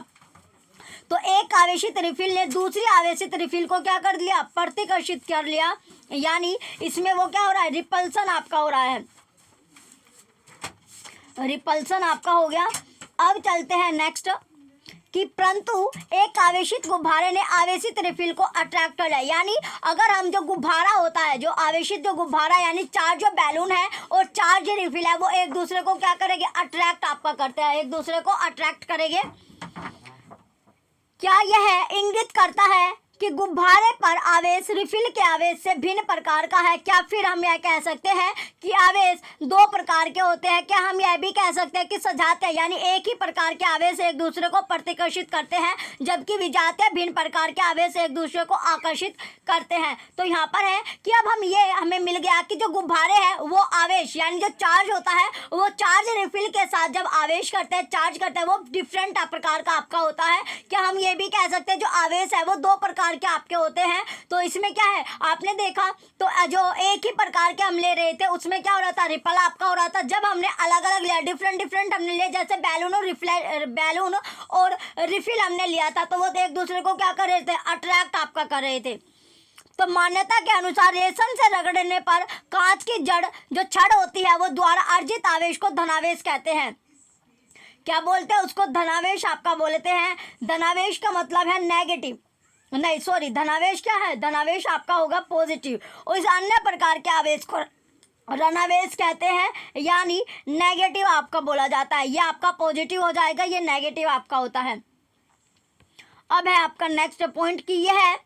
Speaker 1: तो एक आवेशित रिफिल ने दूसरी आवेशित रिफिल को क्या कर लिया, प्रतिकर्षित कर लिया, यानी इसमें वो क्या हो रहा है, रिपल्सन आपका हो रहा है, रिपल्सन आपका हो गया। अब चलते हैं नेक्स्ट, कि परंतु एक आवेशित गुब्बारे ने आवेशित रिफिल को अट्रैक्ट कर लिया। यानी अगर हम जो गुब्बारा होता है, जो आवेशित जो गुब्बारा यानी चार्ज जो बैलून है और चार्ज रिफिल है, वो एक दूसरे को क्या करेंगे, अट्रैक्ट आपका करते हैं, एक दूसरे को अट्रैक्ट करेंगे। क्या यह इंगित करता है कि गुब्बारे पर आवेश रिफिल के आवेश से भिन्न प्रकार का है? क्या फिर हम यह कह सकते हैं कि आवेश दो प्रकार के होते हैं? क्या हम यह भी कह सकते हैं कि सजातीय यानी एक ही प्रकार के आवेश एक दूसरे को प्रतिकर्षित करते हैं, जबकि विजातीय भिन्न प्रकार के आवेश एक दूसरे को आकर्षित करते हैं? तो यहाँ पर है कि अब हमें मिल गया कि जो गुब्बारे हैं वो आवेश यानी जो चार्ज होता है वो चार्ज रिफिल के साथ जब आवेश करते हैं, चार्ज करते हैं, वो डिफरेंट प्रकार का आपका होता है। क्या हम ये भी कह सकते हैं जो आवेश है वो दो प्रकार के आपके होते हैं? तो इसमें क्या है, आपने देखा तो जो एक ही प्रकार के हम ले रहे थे उसमें क्या हो रहा था, रिपल आपका हो रहा था। जब हमने अलग अलग लिया, डिफरेंट हमने लिया, जैसे बैलून और रिफिल हमने लिया था, तो वो एक दूसरे को क्या कर रहे थे, अट्रैक्ट आपका कर रहे थे। तो मान्यता के अनुसार रेशम से रगड़ने पर कांच की जड़ जो छड़ होती है वो द्वारा अर्जित आवेश को धनावेश कहते हैं। क्या बोलते हैं उसको, धनावेश आपका बोलते हैं। धनावेश का मतलब है नेगेटिव, नहीं सॉरी, धनावेश क्या है, धनावेश आपका होगा पॉजिटिव। और इस अन्य प्रकार के आवेश को ऋणावेश कहते हैं, यानी नेगेटिव आपका बोला जाता है। ये आपका पॉजिटिव हो जाएगा, ये नेगेटिव आपका होता है। अब है आपका नेक्स्ट पॉइंट कि यह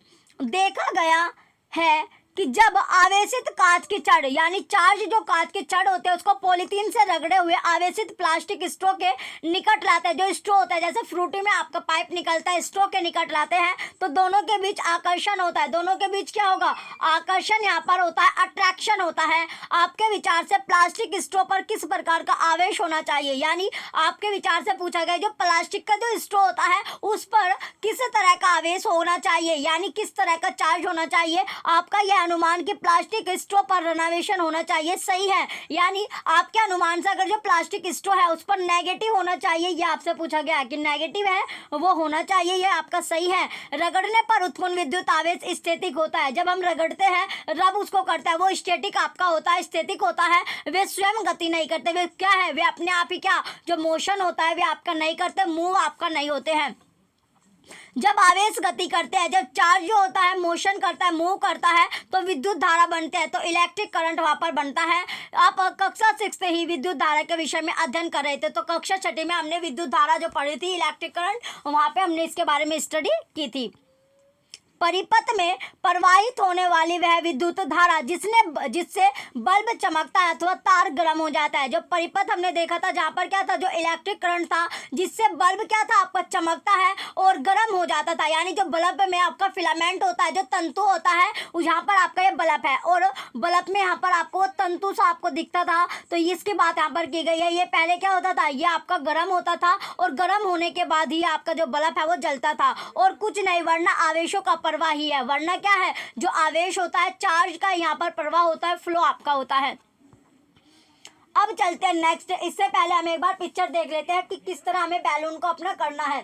Speaker 1: देखा गया है कि जब आवेशित कांच की छड़ यानी चार्ज जो कांच की छड़ होते हैं उसको पॉलीथीन से रगड़े हुए आवेशित प्लास्टिक स्ट्रो के निकट लाते हैं, जो स्ट्रो होता है जैसे फ्रूटी में आपका पाइप निकलता है, स्ट्रो के निकट लाते हैं, तो दोनों के बीच आकर्षण होता है। दोनों के बीच क्या होगा, आकर्षण यहाँ पर होता है, अट्रैक्शन होता है। आपके विचार से प्लास्टिक स्ट्रो पर किस प्रकार का आवेश होना चाहिए, यानी आपके विचार से पूछा गया जो प्लास्टिक का जो स्ट्रो होता है उस पर किस तरह का आवेश होना चाहिए, यानी किस तरह का चार्ज होना चाहिए। आपका यह अनुमान कि प्लास्टिक स्ट्रो पर ऋणावेशन होना चाहिए सही है, यानी आपके अनुमान से अगर जो प्लास्टिक स्ट्रो है उस पर नेगेटिव होना चाहिए, ये आपसे पूछा गया है कि नेगेटिव है वो होना चाहिए, ये आपका सही है। रगड़ने पर उत्पन्न विद्युत आवेश स्टैटिक होता है। जब हम रगड़ते हैं, रब उसको करता है, वो स्टैटिक आपका होता है, स्टैटिक होता है। वे स्वयं गति नहीं करते, वे क्या है, वे अपने आप ही क्या जो मोशन होता है वे आपका नहीं करते, मूव आपका नहीं होते हैं। जब आवेश गति करते हैं, जब चार्ज जो होता है मोशन करता है, मूव करता है, तो विद्युत धारा बनते हैं, तो इलेक्ट्रिक करंट वहां पर बनता है। आप कक्षा 6 से ही विद्युत धारा के विषय में अध्ययन कर रहे थे, तो कक्षा 6 में हमने विद्युत धारा जो पढ़ी थी, इलेक्ट्रिक करंट, वहां पे हमने इसके बारे में स्टडी की थी। परिपथ में प्रवाहित होने वाली वह विद्युत धारा जिससे बल्ब चमकता है अथवा तार गर्म हो जाता है। जो परिपथ हमने देखा था जहाँ पर क्या था, जो इलेक्ट्रिक करंट था जिससे बल्ब क्या था आपका चमकता है और गर्म हो जाता था, यानी जो बल्ब में आपका फिलामेंट होता है, जो तंतु होता है, यहाँ पर आपका ये बल्ब है और बल्ब में यहाँ पर आपको तंतु सा आपको दिखता था, तो इसकी बात यहाँ पर की गई है। ये पहले क्या होता था, ये आपका गर्म होता था और गर्म होने के बाद ही आपका जो बल्ब है वो जलता था, और कुछ नहीं, वरना आवेशों का प्रवाह ही है। वरना क्या है, जो आवेश होता है, चार्ज का यहाँ पर प्रवाह होता है, फ्लो आपका होता है। अब चलते हैं नेक्स्ट। इससे पहले हम एक बार पिक्चर देख लेते हैं कि किस तरह हमें बैलून को अपना करना है।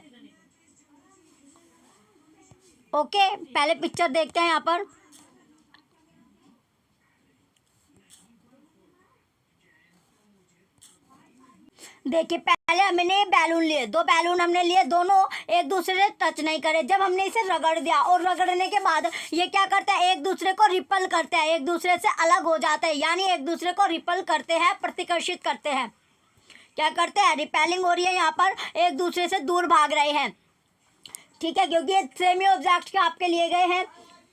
Speaker 1: ओके, पहले पिक्चर देखते हैं यहाँ पर। देखिए, पहले हमने बैलून लिए, दो बैलून हमने लिए, दोनों एक दूसरे से टच नहीं करे। जब हमने इसे रगड़ दिया और रगड़ने के बाद ये क्या करते हैं, एक दूसरे को रिपल करते हैं, एक दूसरे से अलग हो जाते हैं, यानी एक दूसरे को रिपल करते हैं, प्रतिकर्षित करते हैं। क्या करते हैं, रिपेलिंग हो रही है, यहाँ पर एक दूसरे से दूर भाग रहे हैं, ठीक है, क्योंकि ये सेमी ऑब्जेक्ट के आपके लिए गए हैं।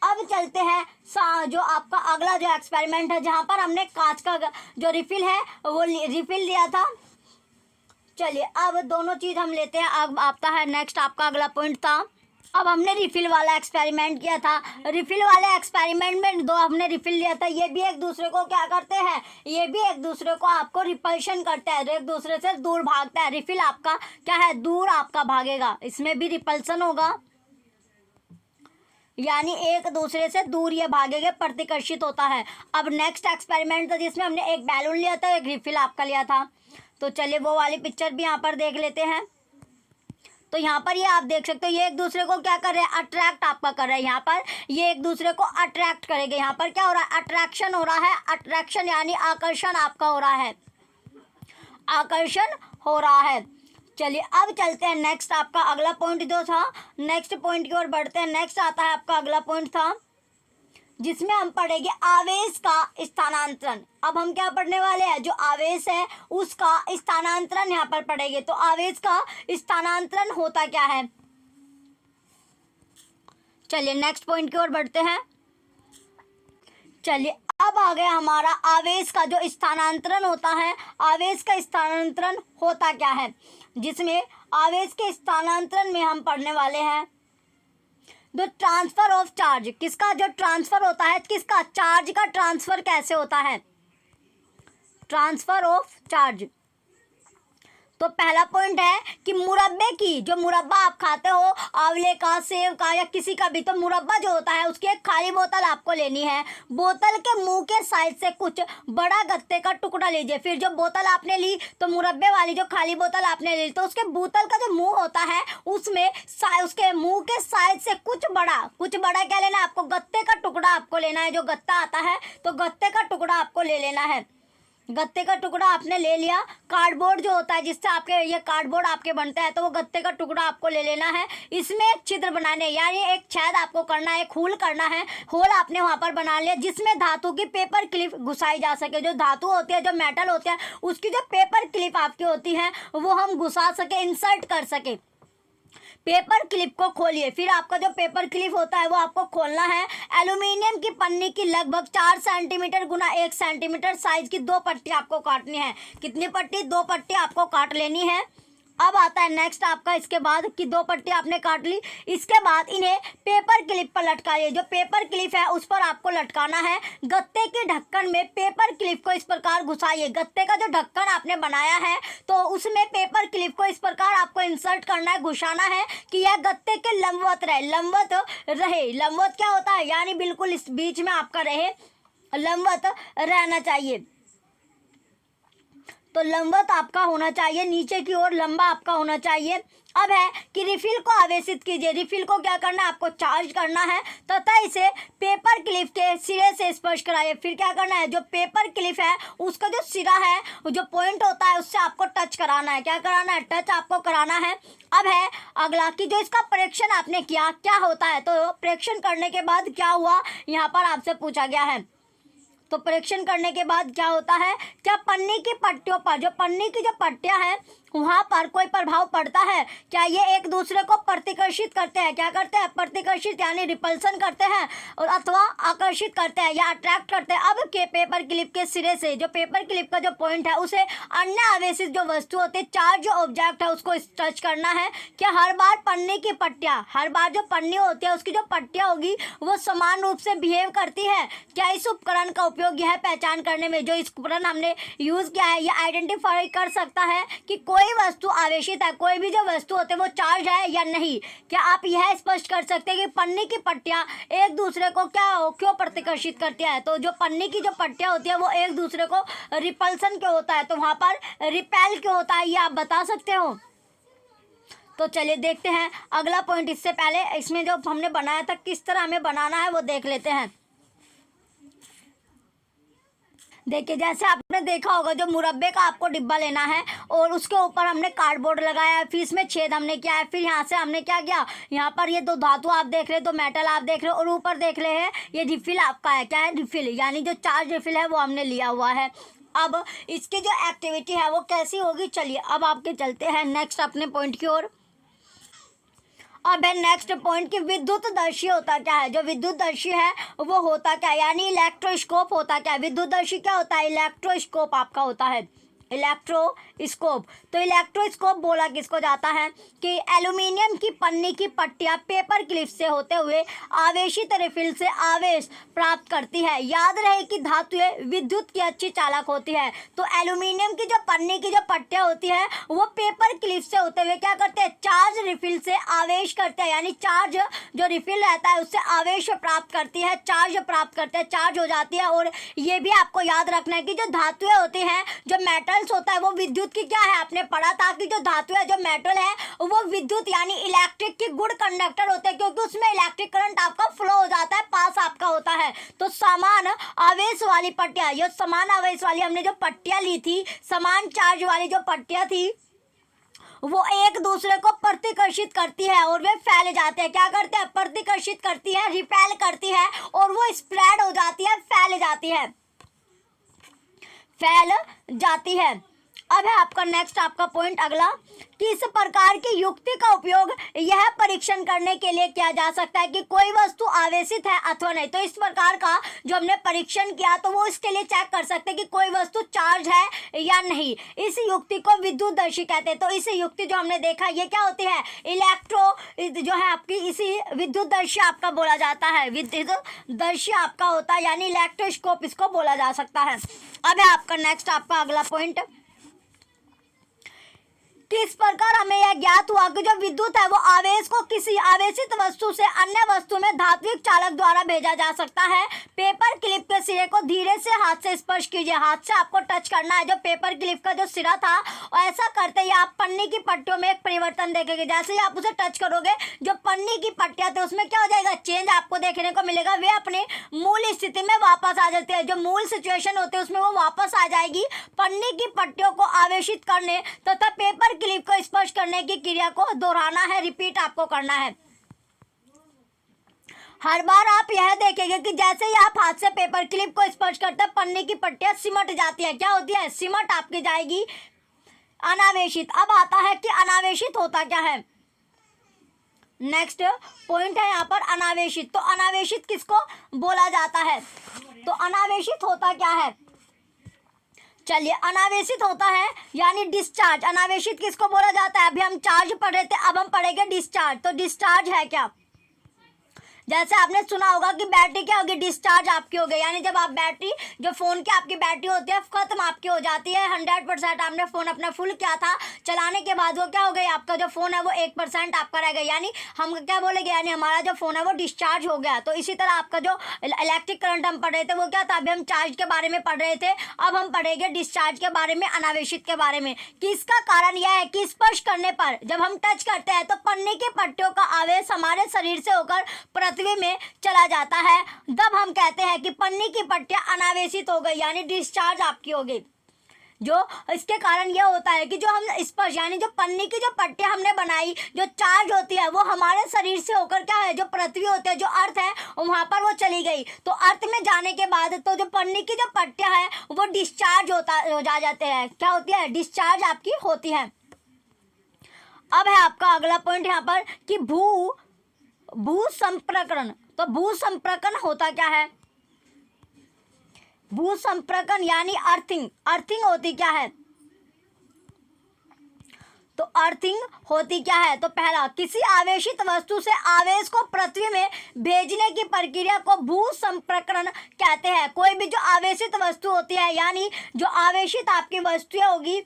Speaker 1: अब चलते हैं जो आपका अगला जो एक्सपेरिमेंट है, जहाँ पर हमने कांच का जो रिफिल है वो रिफिल लिया था। चलिए, अब दोनों चीज़ हम लेते हैं। अब आता है नेक्स्ट आपका अगला पॉइंट था, अब हमने रिफिल वाला एक्सपेरिमेंट किया था। रिफिल वाले एक्सपेरिमेंट में दो हमने रिफिल लिया था, ये भी एक दूसरे को क्या करते हैं, ये भी एक दूसरे को आपको रिपल्शन करते हैं, एक दूसरे से दूर भागता है। रिफिल आपका क्या है, दूर आपका भागेगा, इसमें भी रिपल्सन होगा, यानी एक दूसरे से दूर ये भागेंगे, प्रतिकर्षित होता है। अब नेक्स्ट एक्सपेरिमेंट था जिसमें हमने एक बैलून लिया था, एक रिफिल आपका लिया था। तो चलिए वो वाली पिक्चर भी यहाँ पर देख लेते हैं। तो यहाँ पर ये आप देख सकते हो, ये एक दूसरे को क्या कर रहे हैं, अट्रैक्ट आपका कर रहे हैं। यहाँ पर ये एक दूसरे को अट्रैक्ट करेंगे। यहाँ पर क्या हो रहा है, अट्रैक्शन हो रहा है, अट्रैक्शन यानी आकर्षण आपका हो रहा है, आकर्षण हो रहा है। चलिए अब चलते हैं नेक्स्ट, आपका अगला पॉइंट जो था, नेक्स्ट पॉइंट की ओर बढ़ते हैं। नेक्स्ट आता है आपका अगला पॉइंट था जिसमें हम पढ़ेंगे आवेश का स्थानांतरण। अब हम क्या पढ़ने वाले हैं, जो आवेश है उसका स्थानांतरण यहाँ पर पढ़ेंगे। तो आवेश का स्थानांतरण होता क्या है। चलिए नेक्स्ट पॉइंट की ओर बढ़ते हैं। चलिए अब आ गया हमारा आवेश का जो स्थानांतरण होता है। आवेश का स्थानांतरण होता क्या है, जिसमें आवेश के स्थानांतरण में हम पढ़ने वाले हैं जो ट्रांसफर ऑफ चार्ज। किसका जो ट्रांसफर होता है, किसका, चार्ज का ट्रांसफर कैसे होता है, ट्रांसफर ऑफ चार्ज। तो पहला पॉइंट है कि मुरब्बे की, जो मुरब्बा आप खाते हो आंवले का, सेब का या किसी का भी, तो मुरब्बा जो होता है उसकी एक खाली बोतल आपको लेनी है। बोतल के मुंह के साइड से कुछ बड़ा गत्ते का टुकड़ा लीजिए। फिर जो बोतल आपने ली, तो मुरब्बे वाली जो खाली बोतल आपने ली, तो उसके बोतल का जो मुंह होता है उसमें उसके मुंह के साइड से कुछ बड़ा क्या लेना है आपको, गत्ते का टुकड़ा आपको लेना है। जो गत्ता आता है तो गत्ते का टुकड़ा आपको ले लेना है। गत्ते का टुकड़ा आपने ले लिया। कार्डबोर्ड जो होता है जिससे आपके ये कार्डबोर्ड आपके बनते हैं, तो वो गत्ते का टुकड़ा आपको ले लेना है। इसमें एक छिद्र बनाने, यानी एक छेद आपको करना है, एक होल करना है। होल आपने वहां पर बना लिया जिसमें धातु की पेपर क्लिप घुसाई जा सके। जो धातु होती है, जो मेटल होते हैं, उसकी जो पेपर क्लिप आपकी होती है वो हम घुसा सके, इंसर्ट कर सके। पेपर क्लिप को खोलिए। फिर आपका जो पेपर क्लिप होता है वो आपको खोलना है। एल्यूमिनियम की पन्नी की लगभग 4 सेंटीमीटर गुना 1 सेंटीमीटर साइज की 2 पट्टी आपको काटनी है। कितनी पट्टी, 2 पट्टी आपको काट लेनी है। अब आता है नेक्स्ट आपका, इसके बाद कि 2 पट्टी आपने काट ली, इसके बाद इन्हें पेपर क्लिप पर लटकाइए। जो पेपर क्लिप है उस पर आपको लटकाना है। गत्ते के ढक्कन में पेपर क्लिप को इस प्रकार घुसाइए। गत्ते का जो ढक्कन आपने बनाया है तो उसमें पेपर क्लिप को इस प्रकार आपको इंसर्ट करना है, घुसाना है कि यह गत्ते के लंबवत रहे। लंबवत क्या होता है, यानी बिल्कुल इस बीच में आपका रहे, लंबवत रहना चाहिए। तो लंबवत आपका होना चाहिए, नीचे की ओर लंबा आपका होना चाहिए। अब है कि रिफिल को आवेशित कीजिए। रिफिल को क्या करना है, आपको चार्ज करना है तथा इसे पेपर क्लिप के सिरे से स्पर्श कराइए। फिर क्या करना है, जो पेपर क्लिप है उसका जो सिरा है, जो पॉइंट होता है, उससे आपको टच कराना है। क्या कराना है, टच आपको कराना है। अब है अगला कि जो इसका परीक्षण आपने किया क्या होता है। तो परीक्षण करने के बाद क्या हुआ, यहाँ पर आपसे पूछा गया है। तो परीक्षण करने के बाद क्या होता है, क्या पन्नी की पट्टियों पर, जो पन्नी की जो पट्टियां हैं वहाँ पर कोई प्रभाव पड़ता है, क्या ये एक दूसरे को प्रतिकर्षित करते हैं। क्या करते हैं, प्रतिकर्षित यानी रिपल्सन करते हैं, और अथवा आकर्षित करते हैं या अट्रैक्ट करते हैं। अब के पेपर क्लिप के सिरे से, जो पेपर क्लिप का जो पॉइंट है, उसे अन्य आवेशित जो वस्तु होती है, चार्ज जो ऑब्जेक्ट है, उसको टच करना है। क्या हर बार पन्नी की पट्टियाँ, हर बार जो पन्नी होती है उसकी जो पट्टियाँ होगी वो समान रूप से बिहेव करती है। क्या इस उपकरण का उपयोग यह पहचान करने में, जो इस उपकरण हमने यूज किया है, यह आइडेंटिफाई कर सकता है कि कोई वस्तु आवेशित है, कोई भी जो वस्तु होते हैं वो चार्ज है या नहीं। क्या आप यह स्पष्ट कर सकते हैं कि पन्नी की पट्टियां एक दूसरे को क्यों प्रतिकर्षित करती है। तो जो पन्नी की जो पट्टियां होती है वो एक दूसरे को रिपल्सन क्यों होता है, तो वहां पर रिपेल क्यों होता है, ये आप बता सकते हो। तो चलिए देखते हैं अगला पॉइंट। इससे पहले इसमें जो हमने बनाया था किस तरह हमें बनाना है वो देख लेते हैं। देखिए जैसे आपने देखा होगा, जो मुरब्बे का आपको डिब्बा लेना है और उसके ऊपर हमने कार्डबोर्ड लगाया है, फिर इसमें छेद हमने किया है। फिर यहाँ से हमने क्या किया, यहाँ पर ये 2 धातु आप देख रहे हैं, 2 मेटल आप देख रहे हो, और ऊपर देख रहे हैं ये रिफिल आपका है। क्या है, रिफिल, यानी जो चार्ज रिफिल है वो हमने लिया हुआ है। अब इसकी जो एक्टिविटी है वो कैसी होगी, चलिए अब आपके चलते हैं नेक्स्ट अपने पॉइंट की ओर। अब है नेक्स्ट पॉइंट कि विद्युतदर्शी होता क्या है। जो विद्युतदर्शी है वो होता क्या है, यानी इलेक्ट्रोस्कोप होता क्या है। विद्युतदर्शी क्या होता है, इलेक्ट्रोस्कोप आपका होता है, इलेक्ट्रोस्कोप। तो इलेक्ट्रोस्कोप बोला किसको जाता है कि एल्यूमिनियम की पन्नी की पट्टियां पेपर क्लिप से होते हुए आवेशित रिफिल से आवेश प्राप्त करती है। याद रहे कि धातुएं विद्युत की अच्छी चालक होती है। तो एल्यूमिनियम की जो पन्नी की जो पट्टियां होती है वो पेपर क्लिप से होते हुए क्या करते हैं, चार्ज रिफिल से आवेश करते हैं, यानी चार्ज जो रिफिल रहता है उससे आवेश प्राप्त करती है, चार्ज प्राप्त करते हैं, चार्ज हो जाती है। और ये भी आपको याद रखना है कि जो धातुएं होती हैं, जो मेटल होता है, वो विद्युत की क्या है, आपने पढ़ा था कि जो धातु है, जो मेटल है, वो विद्युत यानी इलेक्ट्रिक की गुड कंडक्टर होते हैं, क्योंकि उसमें इलेक्ट्रिक करंट आपका फ्लो हो जाता है, पास आपका होता है। तो समान आवेश वाली पट्टियां, ये समान आवेश वाली हमने जो पट्टियां ली थी, समान चार्ज वाली जो पट्टियां थी, वो एक दूसरे को प्रतिकर्षित करती है और वे फैल जाते हैं। क्या करते हैं? प्रतिकर्षित करती है, रिपेल करती है और वो स्प्रेड हो जाती है, फैल जाती है। अब है आपका नेक्स्ट आपका पॉइंट अगला कि इस प्रकार की युक्ति का उपयोग यह परीक्षण करने के लिए किया जा सकता है कि कोई वस्तु आवेशित है अथवा नहीं। तो इस प्रकार का जो हमने परीक्षण किया तो वो इसके लिए चेक कर सकते हैं कि कोई वस्तु चार्ज है या नहीं। इस युक्ति को विद्युतदर्शी कहते हैं। तो इस युक्ति जो हमने देखा ये क्या होती है? इलेक्ट्रो जो है आपकी इसी विद्युतदर्शी आपका बोला जाता है, विद्युतदर्शी आपका होता है, यानी इलेक्ट्रोस्कोप इसको बोला जा सकता है। अब है आपका नेक्स्ट आपका अगला पॉइंट किस प्रकार हमें यह ज्ञात हुआ कि जो विद्युत है वो आवेश को किसी आवेशित वस्तु से अन्य वस्तु में धात्विक चालक द्वारा भेजा जा सकता है। पेपर क्लिप के सिरे को धीरे से हाथ से स्पर्श कीजिए। हाथ से आपको टच करना है जो पेपर क्लिप का जो सिरा था, और ऐसा करते ही आप पन्नी की पट्टियों में एक परिवर्तन देखेंगे। जैसे ही आप उसे टच करोगे जो पन्नी की पट्टियां थे उसमें क्या हो जाएगा? चेंज आपको देखने को मिलेगा। वे अपने मूल स्थिति में वापस आ जाते हैं। जो मूल सिचुएशन होते हैं उसमें वो वापस आ जाएगी। पन्नी की पट्टियों को आवेशित करने तथा पेपर क्लिप को स्पर्श करने की क्रिया को दोहराना है, रिपीट आपको करना है। हर बार आप यह देखेंगे कि जैसे ही आप हाथ से पेपर क्लिप को स्पर्श करते हैं पन्नी की पट्टियां सिमट जाती है। क्या होती है? सिमट आपकी जाएगी अनावेशित। अब आता है कि अनावेशित होता क्या है। नेक्स्ट पॉइंट है यहाँ पर अनावेशित। तो अनावेशित किसको बोला जाता है? तो अनावेशित होता क्या है? चलिए, अनावेशित होता है यानी डिस्चार्ज। अनावेशित किसको बोला जाता है? अभी हम चार्ज पढ़ रहे थे, अब हम पढ़ेंगे डिस्चार्ज। तो डिस्चार्ज है क्या? जैसे आपने सुना होगा कि बैटरी क्या होगी? डिस्चार्ज आपकी हो गई। यानी जब आप बैटरी जो फ़ोन की आपकी बैटरी होती है खत्म आपकी हो जाती है। 100% आपने फ़ोन अपना फुल किया था, चलाने के बाद वो क्या हो गई? आपका जो फ़ोन है वो 1% आपका रह गया। यानी हम क्या बोलेंगे? यानी हमारा जो फ़ोन है वो डिस्चार्ज हो गया। तो इसी तरह आपका जो इलेक्ट्रिक करंट हम पढ़ रहे थे वो क्या था? अभी हम चार्ज के बारे में पढ़ रहे थे, अब हम पढ़ेंगे डिस्चार्ज के बारे में, अनावेशित के बारे में। कि इसका कारण यह है कि स्पर्श करने पर जब हम टच करते हैं तो पन्नी की पट्टियों का आवेश हमारे शरीर से होकर पृथ्वी में चला जाता है। तब हम कहते हैं कि पन्नी की पट्टियां अनावेशित हो गई, यानी डिस्चार्ज आपकी हो गई। जो इसके कारण यह होता है कि जो हम स्पर्श यानी जो पन्नी की जो पट्टियां हमने बनाई जो चार्ज होती है वो हमारे शरीर से होकर क्या है? जो पृथ्वी होती है, जो अर्थ है, वहां पर वो चली गई। तो अर्थ में जाने के बाद तो जो पन्नी की जो पट्टियां है वो डिस्चार्ज हो जाते हैं। क्या होती है? डिस्चार्ज आपकी होती है। अब है आपका अगला पॉइंट यहाँ पर कि भू संप्रकरण। तो भू संप्रकरण होता क्या है? भू संप्रकरण यानी अर्थिंग। अर्थिंग होती क्या है? तो अर्थिंग होती क्या है? तो पहला, किसी आवेशित वस्तु से आवेश को पृथ्वी में भेजने की प्रक्रिया को भू संप्रकरण कहते हैं। कोई भी जो आवेशित वस्तु होती है यानी जो आवेशित आपकी वस्तुएं होगी,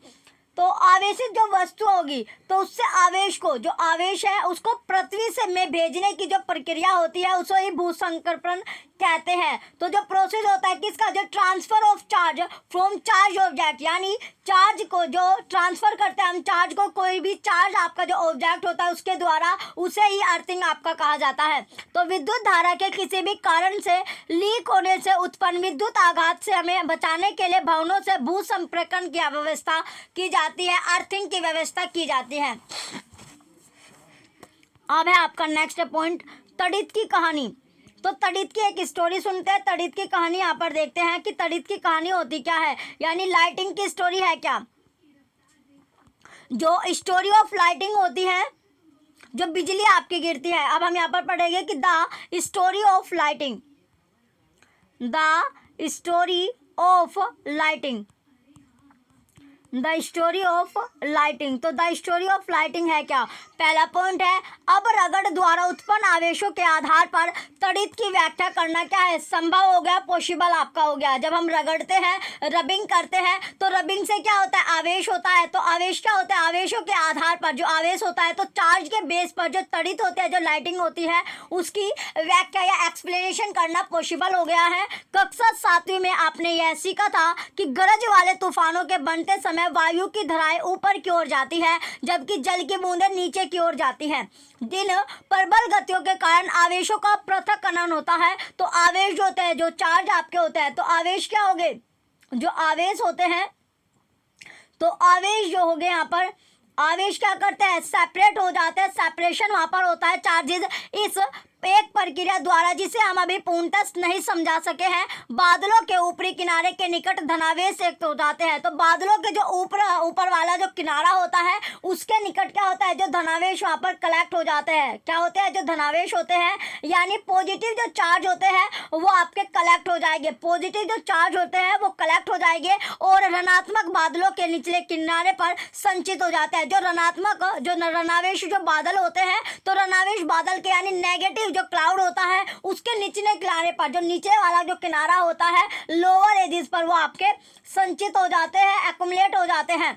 Speaker 1: तो आवेशित जो वस्तु होगी तो उससे आवेश को, जो आवेश है उसको पृथ्वी से में भेजने की जो प्रक्रिया होती है उसे ही भू संक्रमण कहते हैं। तो जो प्रोसेस होता है किसका? जो transfer of charge from charge object, यानी चार्ज को जो ट्रांसफर करते हैं हम चार्ज को, कोई भी चार्ज आपका जो ऑब्जेक्ट होता है उसके द्वारा, उसे ही अर्थिंग आपका कहा जाता है। तो विद्युत धारा के किसी भी कारण से लीक होने से उत्पन्न विद्युत आघात से हमें बचाने के लिए भवनों से भू संप्रकरण की व्यवस्था की जाती है, अर्थिंग की व्यवस्था की जाती है। अब है आपका नेक्स्ट पॉइंट तड़ित की कहानी। तो तड़ित की एक स्टोरी सुनते हैं, तड़ित की कहानी यहाँ पर देखते हैं कि तड़ित की कहानी होती क्या है, यानी लाइटिंग की स्टोरी है क्या। जो स्टोरी ऑफ लाइटिंग होती है, जो बिजली आपकी गिरती है। अब हम यहाँ पर पढ़ेंगे कि the story of lighting, the story of lighting, the story of lighting. तो द स्टोरी ऑफ लाइटिंग है क्या? पहला पॉइंट है, अब रगड़ द्वारा उत्पन्न आवेशों के आधार पर तड़ित की व्याख्या करना क्या है? संभव हो गया, पॉसिबल आपका हो गया। जब हम रगड़ते हैं, रबिंग करते हैं, तो रबिंग से क्या होता है? आवेश होता है। तो आवेश क्या होता है? आवेशों के आधार पर जो आवेश होता है, तो चार्ज के बेस पर जो तड़ित होते हैं, जो लाइटिंग होती है, उसकी व्याख्या या एक्सप्लेनेशन करना पॉसिबल हो गया है। कक्षा 7वीं में आपने यह सीखा था कि गरज वाले तूफानों के बनते समय वायु की धाराएं ऊपर की ओर जाती है जबकि जल की बूंदें नीचे की ओर जाती हैं। जिन प्रबल गतियों के कारण आवेशों का पृथक्करण होता है, तो आवेश जो होते हैं, जो चार्ज आपके होते हैं, तो आवेश क्या हो गए? जो आवेश होते हैं, तो आवेश जो हो गए यहाँ पर आवेश क्या करते हैं, सेपरेट हो जाते हैं, सेपरेशन वहां पर होता है चार्जेस इस एक प्रक्रिया द्वारा जिसे हम अभी पूर्णतः नहीं समझा सके हैं। बादलों के ऊपरी किनारे के निकट धनावेश एक हो जाते हैं। तो बादलों के जो ऊपर वाला जो किनारा होता है उसके निकट क्या होता है, जो धनावेश वहां पर कलेक्ट हो जाते हैं। क्या होते हैं, जो धनावेश होते हैं यानी पॉजिटिव जो चार्ज होते हैं वो आपके कलेक्ट हो जाएंगे, पॉजिटिव जो चार्ज होते हैं वो कलेक्ट हो जाएंगे और ऋणात्मक बादलों के निचले किनारे पर संचित हो जाते हैं। जो ऋणावेश जो बादल होते हैं, तो ऋणावेश बादल के यानी नेगेटिव जो क्लाउड होता है उसके निचले किनारे पर, जो नीचे वाला जो किनारा होता है लोअर एजेस पर, वो आपके संचित हो जाते हैं, एक्युमुलेट हो जाते हैं।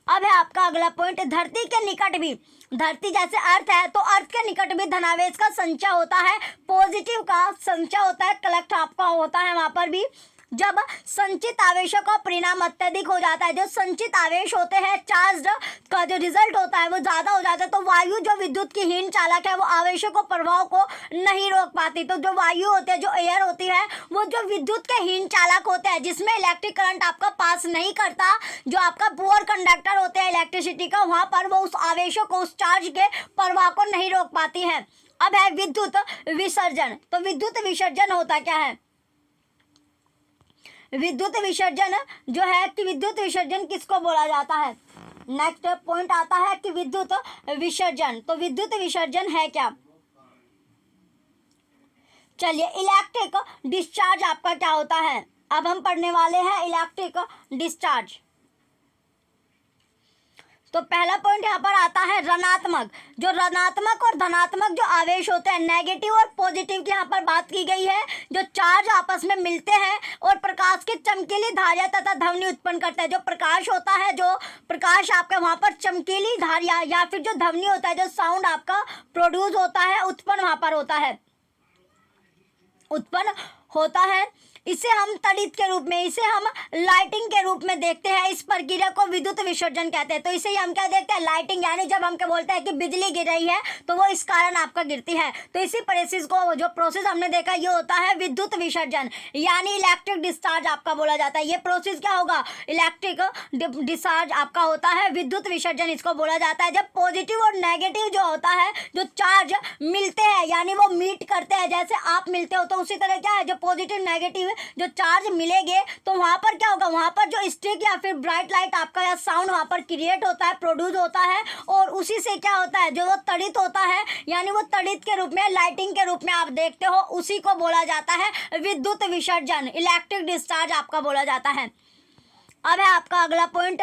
Speaker 1: अब है आपका अगला पॉइंट, धरती के निकट भी, धरती जैसे अर्थ है तो अर्थ के निकट भी धनावेश का संचय होता है, पॉजिटिव का संचय होता है, कलेक्ट आपका होता है वहां पर भी। जब संचित आवेशों का परिणाम अत्यधिक हो जाता है, जो संचित आवेश होते हैं चार्ज का जो रिजल्ट होता है वो ज़्यादा हो जाता है, तो वायु जो विद्युत की हीन चालक है वो आवेशों को प्रभाव को नहीं रोक पाती। तो जो वायु होती है, जो एयर होती है, वो जो विद्युत के हीन चालक होते हैं जिसमें इलेक्ट्रिक करंट आपका पास नहीं करता, जो आपका पुअर कंडक्टर होते हैं इलेक्ट्रिसिटी का, वहाँ पर वो उस आवेशों को, उस चार्ज के प्रभाव को नहीं रोक पाती है। अब है विद्युत विसर्जन। तो विद्युत विसर्जन होता क्या है, विद्युत विसर्जन जो है कि विद्युत विसर्जन किसको बोला जाता है। नेक्स्ट पॉइंट आता है कि विद्युत विसर्जन, तो विद्युत विसर्जन है क्या। चलिए, इलेक्ट्रिक डिस्चार्ज आपका क्या होता है, अब हम पढ़ने वाले हैं इलेक्ट्रिक डिस्चार्ज। तो पहला पॉइंट यहाँ पर आता है ऋणात्मक। जो ऋणात्मक और धनात्मक जो आवेश होते हैं, नेगेटिव और पॉजिटिव की यहाँ पर बात की गई है, जो चार्ज आपस में मिलते हैं और प्रकाश की चमकीली धारियाँ तथा ध्वनि उत्पन्न करते हैं। जो प्रकाश होता है, जो प्रकाश आपके वहाँ पर चमकीली धारियाँ या फिर जो ध्वनि होता है, जो साउंड आपका प्रोड्यूस होता है, उत्पन्न वहाँ पर होता है, उत्पन्न होता है। इसे हम तड़ित के रूप में, इसे हम लाइटिंग के रूप में देखते हैं। इस प्रक्रिया को विद्युत विसर्जन कहते हैं। तो इसे ही हम क्या देखते हैं, लाइटिंग, यानी जब हम क्या बोलते हैं कि बिजली गिर रही है तो वो इस कारण आपका गिरती है। तो इसी प्रोसेस को, जो प्रोसेस हमने देखा, ये होता है विद्युत विसर्जन यानी इलेक्ट्रिक डिस्चार्ज आपका बोला जाता है। ये प्रोसेस क्या होगा, इलेक्ट्रिक डिस्चार्ज आपका होता है, विद्युत विसर्जन इसको बोला जाता है। जब पॉजिटिव और नेगेटिव जो होता है, जो चार्ज मिलते हैं यानी वो मीट करते हैं, जैसे आप मिलते हो, तो उसी तरह क्या है, जो पॉजिटिव नेगेटिव जो चार्ज मिलेंगे तो वहां पर क्या होगा, वहां पर जो स्टिक या फिर ब्राइट लाइट आपका या साउंड वहां पर क्रिएट होता है, प्रोड्यूस होता है, और उसी से क्या होता है, जो वो तड़ित होता है यानी वो तड़ित के रूप में, लाइटिंग के रूप में आप देखते हो, उसी को बोला जाता है विद्युत विसर्जन, इलेक्ट्रिक डिस्चार्ज आपका बोला जाता है। अब है आपका अगला पॉइंट,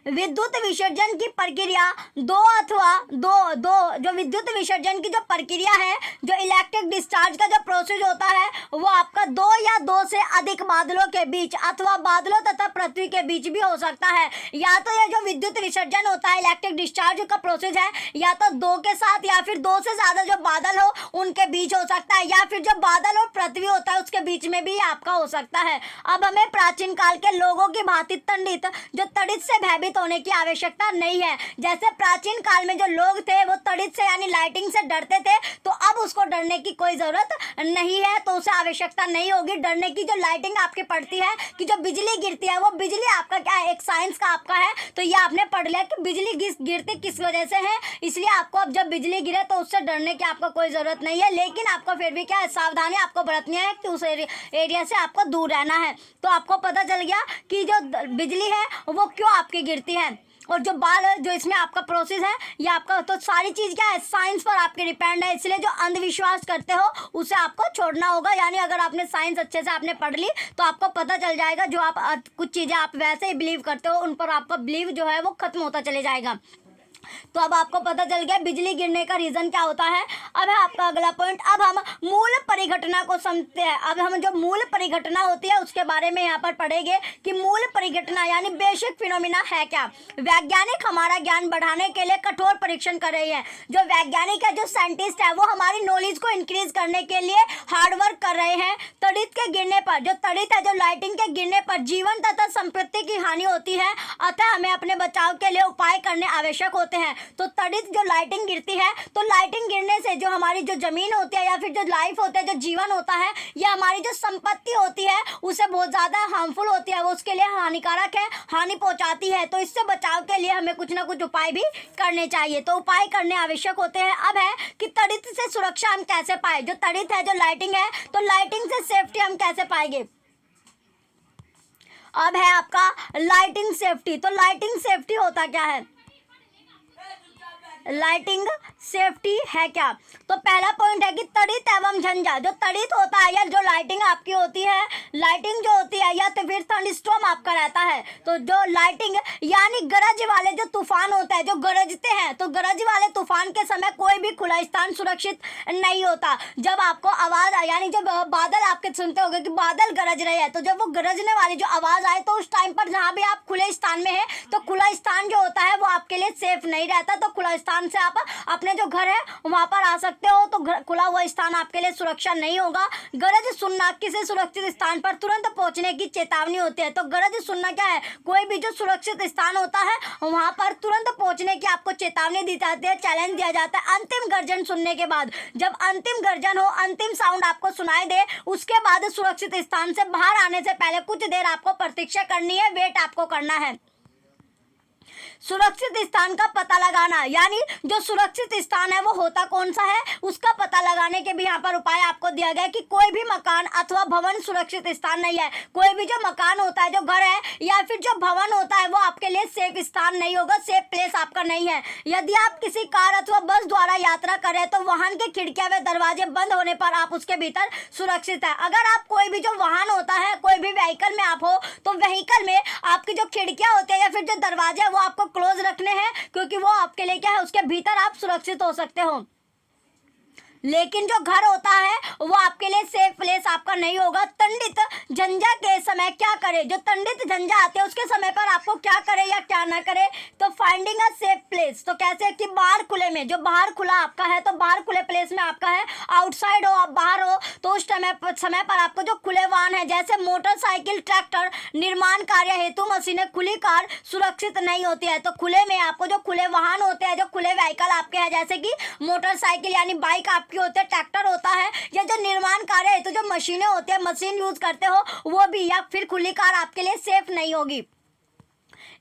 Speaker 1: विद्युत विसर्जन की प्रक्रिया जो विद्युत विसर्जन की जो प्रक्रिया है, जो इलेक्ट्रिक डिस्चार्ज का जो प्रोसेस होता है, वो आपका दो या दो से अधिक बादलों के बीच अथवा बादलों तथा पृथ्वी के बीच भी हो सकता है। या तो ये जो विद्युत विसर्जन होता है, इलेक्ट्रिक डिस्चार्ज का प्रोसेस है, या तो दो के साथ या फिर दो से ज्यादा जो बादल हो उनके बीच हो सकता है, या फिर जो बादल और पृथ्वी होता है उसके बीच में भी आपका हो सकता है। अब हमें प्राचीन काल के लोगों की भांति तड़ित से भयभीत होने की आवश्यकता नहीं है। जैसे प्राचीन काल में जो लोग थे वो तड़ित से यानी लाइटिंग से डरते थे, तो अब उसको डरने की कोई जरूरत नहीं है, तो उसे आवश्यकता नहीं होगी डरने की। जो लाइटिंग आपकी पड़ती है कि जो बिजली गिरती है, वो बिजली आपका क्या है, एक साइंस का आपका है, तो ये आपने पढ़ लिया कि बिजली गिरती किस वजह से है, इसलिए आपको अब जब बिजली गिरे तो उससे डरने की आपको कोई जरूरत नहीं है। लेकिन आपको फिर भी क्या है, सावधानी आपको बरतनी है कि उस एरिया से आपको दूर रहना है। तो आपको पता चल गया कि जो बिजली है वो क्यों आपकी गिरती है, और जो इसमें आपका प्रोसेस है ये आपका, तो सारी चीज़ क्या है, साइंस पर आपके डिपेंड है। इसलिए जो अंधविश्वास करते हो उसे आपको छोड़ना होगा। यानी अगर आपने साइंस अच्छे से आपने पढ़ ली तो आपको पता चल जाएगा, जो आप कुछ चीज़ें आप वैसे ही बिलीव करते हो उन पर आपका बिलीव जो है वो खत्म होता चले जाएगा। तो अब आपको पता चल गया बिजली गिरने का रीजन क्या होता है। अब है आपका अगला पॉइंट, अब हम मूल परिघटना को समझते हैं। अब हम जो मूल परिघटना होती है उसके बारे में यहाँ पर पढ़ेंगे कि मूल परिघटना यानी बेसिक फिनोमिना है क्या। वैज्ञानिक हमारा ज्ञान बढ़ाने के लिए कठोर परीक्षण कर रहे हैं। जो वैज्ञानिक है, जो साइंटिस्ट है, वो हमारी नॉलेज को इंक्रीज करने के लिए हार्डवर्क कर रहे हैं। तड़ित के गिरने पर, जो तड़ित है, जो लाइटिंग के गिरने पर जीवन तथा संपत्ति की हानि होती है, अतः हमें अपने बचाव के लिए उपाय करने आवश्यक होते जाते हैं। तो तड़ित जो लाइटिंग गिरती है, तो लाइटिंग गिरने से जो हमारी जो ज़मीन होती है या फिर जो लाइफ होता है, जो जीवन होता है, या हमारी जो संपत्ति होती है उसे बहुत ज़्यादा हार्मफुल होती है, वो उसके लिए हानिकारक है, हानि पहुंचाती है। तो इससे बचाव के लिए हमें कुछ ना कुछ उपाय भी करने चाहिए। तो उपाय करने आवश्यक होते हैं। अब है कि तड़ित से सुरक्षा हम कैसे पाए। जो तड़ित है, जो लाइटिंग है, तो लाइटिंग से सेफ्टी हम कैसे पाएंगे। अब है आपका लाइटिंग सेफ्टी। तो लाइटिंग सेफ्टी होता क्या है, लाइटिंग सेफ्टी है क्या। तो पहला पॉइंट है कि तड़ित एवं झंझा। जो तड़ित होता है या जो लाइटिंग आपकी होती है, लाइटिंग जो होती है या तो फिर थंडरस्टॉर्म आपका रहता है, तो जो लाइटिंग यानी गरज वाले जो तूफान होता है, जो गरजते हैं, तो गरज वाले तूफान के समय कोई भी खुला स्थान सुरक्षित नहीं होता। जब आपको आवाज यानी जब बादल आपके सुनते होंगे कि बादल गरज रहे हैं, तो जब वो गरजने वाली जो आवाज आए, तो उस टाइम पर जहाँ भी आप खुले स्थान में है, तो खुला स्थान जो होता है वो आपके लिए सेफ नहीं रहता। तो खुला स्थान से आप अपने जो घर है वहां पर आ सकते हो, तो खुला हुआ स्थान आपके लिए सुरक्षा नहीं होगा। गरज सुनना किसी सुरक्षित स्थान पर तुरंत पहुंचने की चेतावनी होती है। तो गरज सुनना क्या है, कोई भी जो सुरक्षित स्थान होता है वहां पर तुरंत पहुंचने की आपको चेतावनी दी जाती है, चैलेंज दिया जाता है। अंतिम गर्जन सुनने के बाद, जब अंतिम गर्जन हो, अंतिम साउंड आपको सुनाई दे, उसके बाद सुरक्षित स्थान से बाहर आने से पहले कुछ देर आपको प्रतीक्षा करनी है, वेट आपको करना है। सुरक्षित स्थान का पता लगाना, यानी जो सुरक्षित स्थान है वो होता कौन सा है, उसका पता लगाने के भी यहाँ पर उपाय आपको दिया गया कि कोई भी मकान अथवा भवन सुरक्षित स्थान नहीं है। कोई भी जो मकान होता है, जो घर है या फिर जो भवन होता है, वो आपके लिए सेफ स्थान नहीं होगा, सेफ प्लेस आपका नहीं है। यदि आप किसी कार अथवा बस द्वारा यात्रा कर रहे हैं, तो वाहन के खिड़कियां व दरवाजे बंद होने पर आप उसके भीतर सुरक्षित है। अगर आप कोई भी जो वाहन होता है, कोई भी व्हीकल में आप हो, तो व्हीकल में आपकी जो खिड़कियां होती है या फिर जो दरवाजे है वो आपको क्लोज रखने हैं, क्योंकि वो आपके लिए क्या है, उसके भीतर आप सुरक्षित हो सकते हो। लेकिन जो घर होता है वो आपके लिए सेफ प्लेस आपका नहीं होगा। तंडित झंझा के समय क्या करें, जो तंडित झंझा आते हैं उसके समय पर आपको क्या करें या क्या ना करें। तो फाइंडिंग अ सेफ प्लेस, तो कैसे कि बाहर खुले में, जो बाहर खुला आपका है, तो बाहर खुले प्लेस में आपका है, आउटसाइड हो, आप बाहर हो, तो उस समय पर आपको जो खुले वाहन है, जैसे मोटरसाइकिल, ट्रैक्टर, निर्माण कार्य हेतु मशीनें, खुली कार सुरक्षित नहीं होती है। तो खुले में आपको जो खुले वाहन होते हैं, जो खुले व्हीकल आपके हैं, जैसे कि मोटरसाइकिल यानी बाइक आपकी होते हैं, ट्रैक्टर होता है, या जो निर्माण कार्य है, तो जो मशीनें होती है, मशीन यूज करते हो वो भी, या फिर खुली कार आपके लिए सेफ नहीं होगी।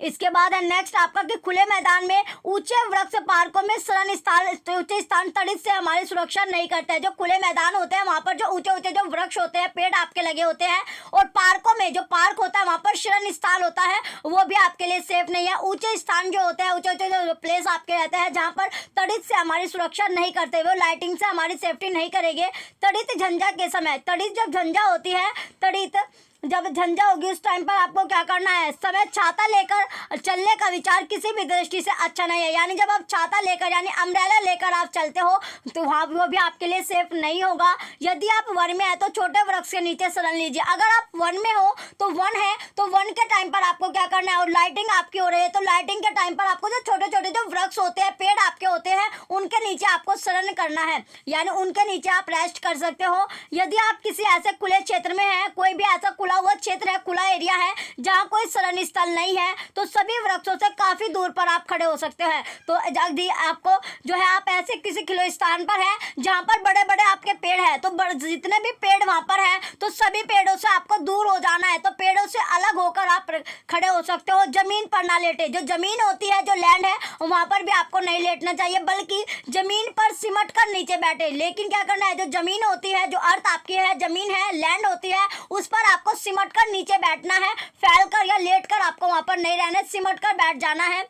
Speaker 1: इसके बाद है नेक्स्ट आपका कि खुले मैदान में, ऊंचे वृक्ष, पार्कों में शरण स्थान, ऊंचे स्थान तड़ित से हमारी सुरक्षा नहीं करते हैं। जो खुले मैदान होते हैं वहां पर जो ऊंचे ऊंचे जो वृक्ष होते हैं, पेड़ आपके लगे होते हैं, और पार्कों में जो पार्क होता है वहां पर शरण स्थान होता है, वो भी आपके लिए सेफ नहीं है। ऊंचे स्थान जो होते हैं, ऊंचे ऊंचे जो प्लेस आपके रहते हैं जहाँ पर तड़ित से हमारी सुरक्षा नहीं करते, वो लाइटिंग से हमारी सेफ्टी नहीं करेंगे। तड़ित झंझा के समय, तड़ित जब झंझा होती है, तड़ित जब झंझा होगी उस टाइम पर आपको क्या करना है, समय छाता लेकर चलने का विचार किसी भी दृष्टि से अच्छा नहीं है। यानी जब आप छाता लेकर यानी अम्ब्रेला लेकर आप चलते हो, तो वहाँ वो भी आपके लिए सेफ नहीं होगा। यदि आप वन में है तो छोटे वृक्ष के नीचे शरण लीजिए। अगर आप वन में हो तो वन है, तो वन के टाइम पर आपको क्या करना है, और लाइटिंग आपकी हो रही है, तो लाइटिंग के टाइम पर आपको जो छोटे छोटे जो वृक्ष होते हैं, पेड़ आपके होते हैं, उनके नीचे आपको शरण करना है, यानी उनके नीचे आप रेस्ट कर सकते हो। यदि आप किसी ऐसे खुले क्षेत्र में है, कोई भी ऐसा खुला हुआ क्षेत्र है, खुला एरिया है जहाँ कोई शरण स्थल नहीं है, तो सभी वृक्षों से काफी दूर पर आप खड़े हो सकते हैं। तो यदि आपको जो है, आप ऐसे किसी खुले स्थान पर है जहाँ पर बड़े बड़े आपके पेड़ है, तो जितने भी पेड़ वहाँ पर है, तो सभी पेड़ों से आपको दूर हो जाना है। तो पेड़ों से अलग होकर आप खड़े हो सकते हो। जमीन पर ना लेटे, जो जमीन होती है, जो लैंड है, वहाँ पर भी आपको नहीं लेटना चाहिए, बल्कि जमीन पर सिमट कर नीचे बैठे। लेकिन क्या करना है, जो जमीन होती है, जो अर्थ आपकी है, जमीन है, लैंड होती है, उस पर आपको सिमट कर नीचे बैठना है, फैलकर या लेटकर आपको वहां पर नहीं रहना है, सिमट कर बैठ जाना है।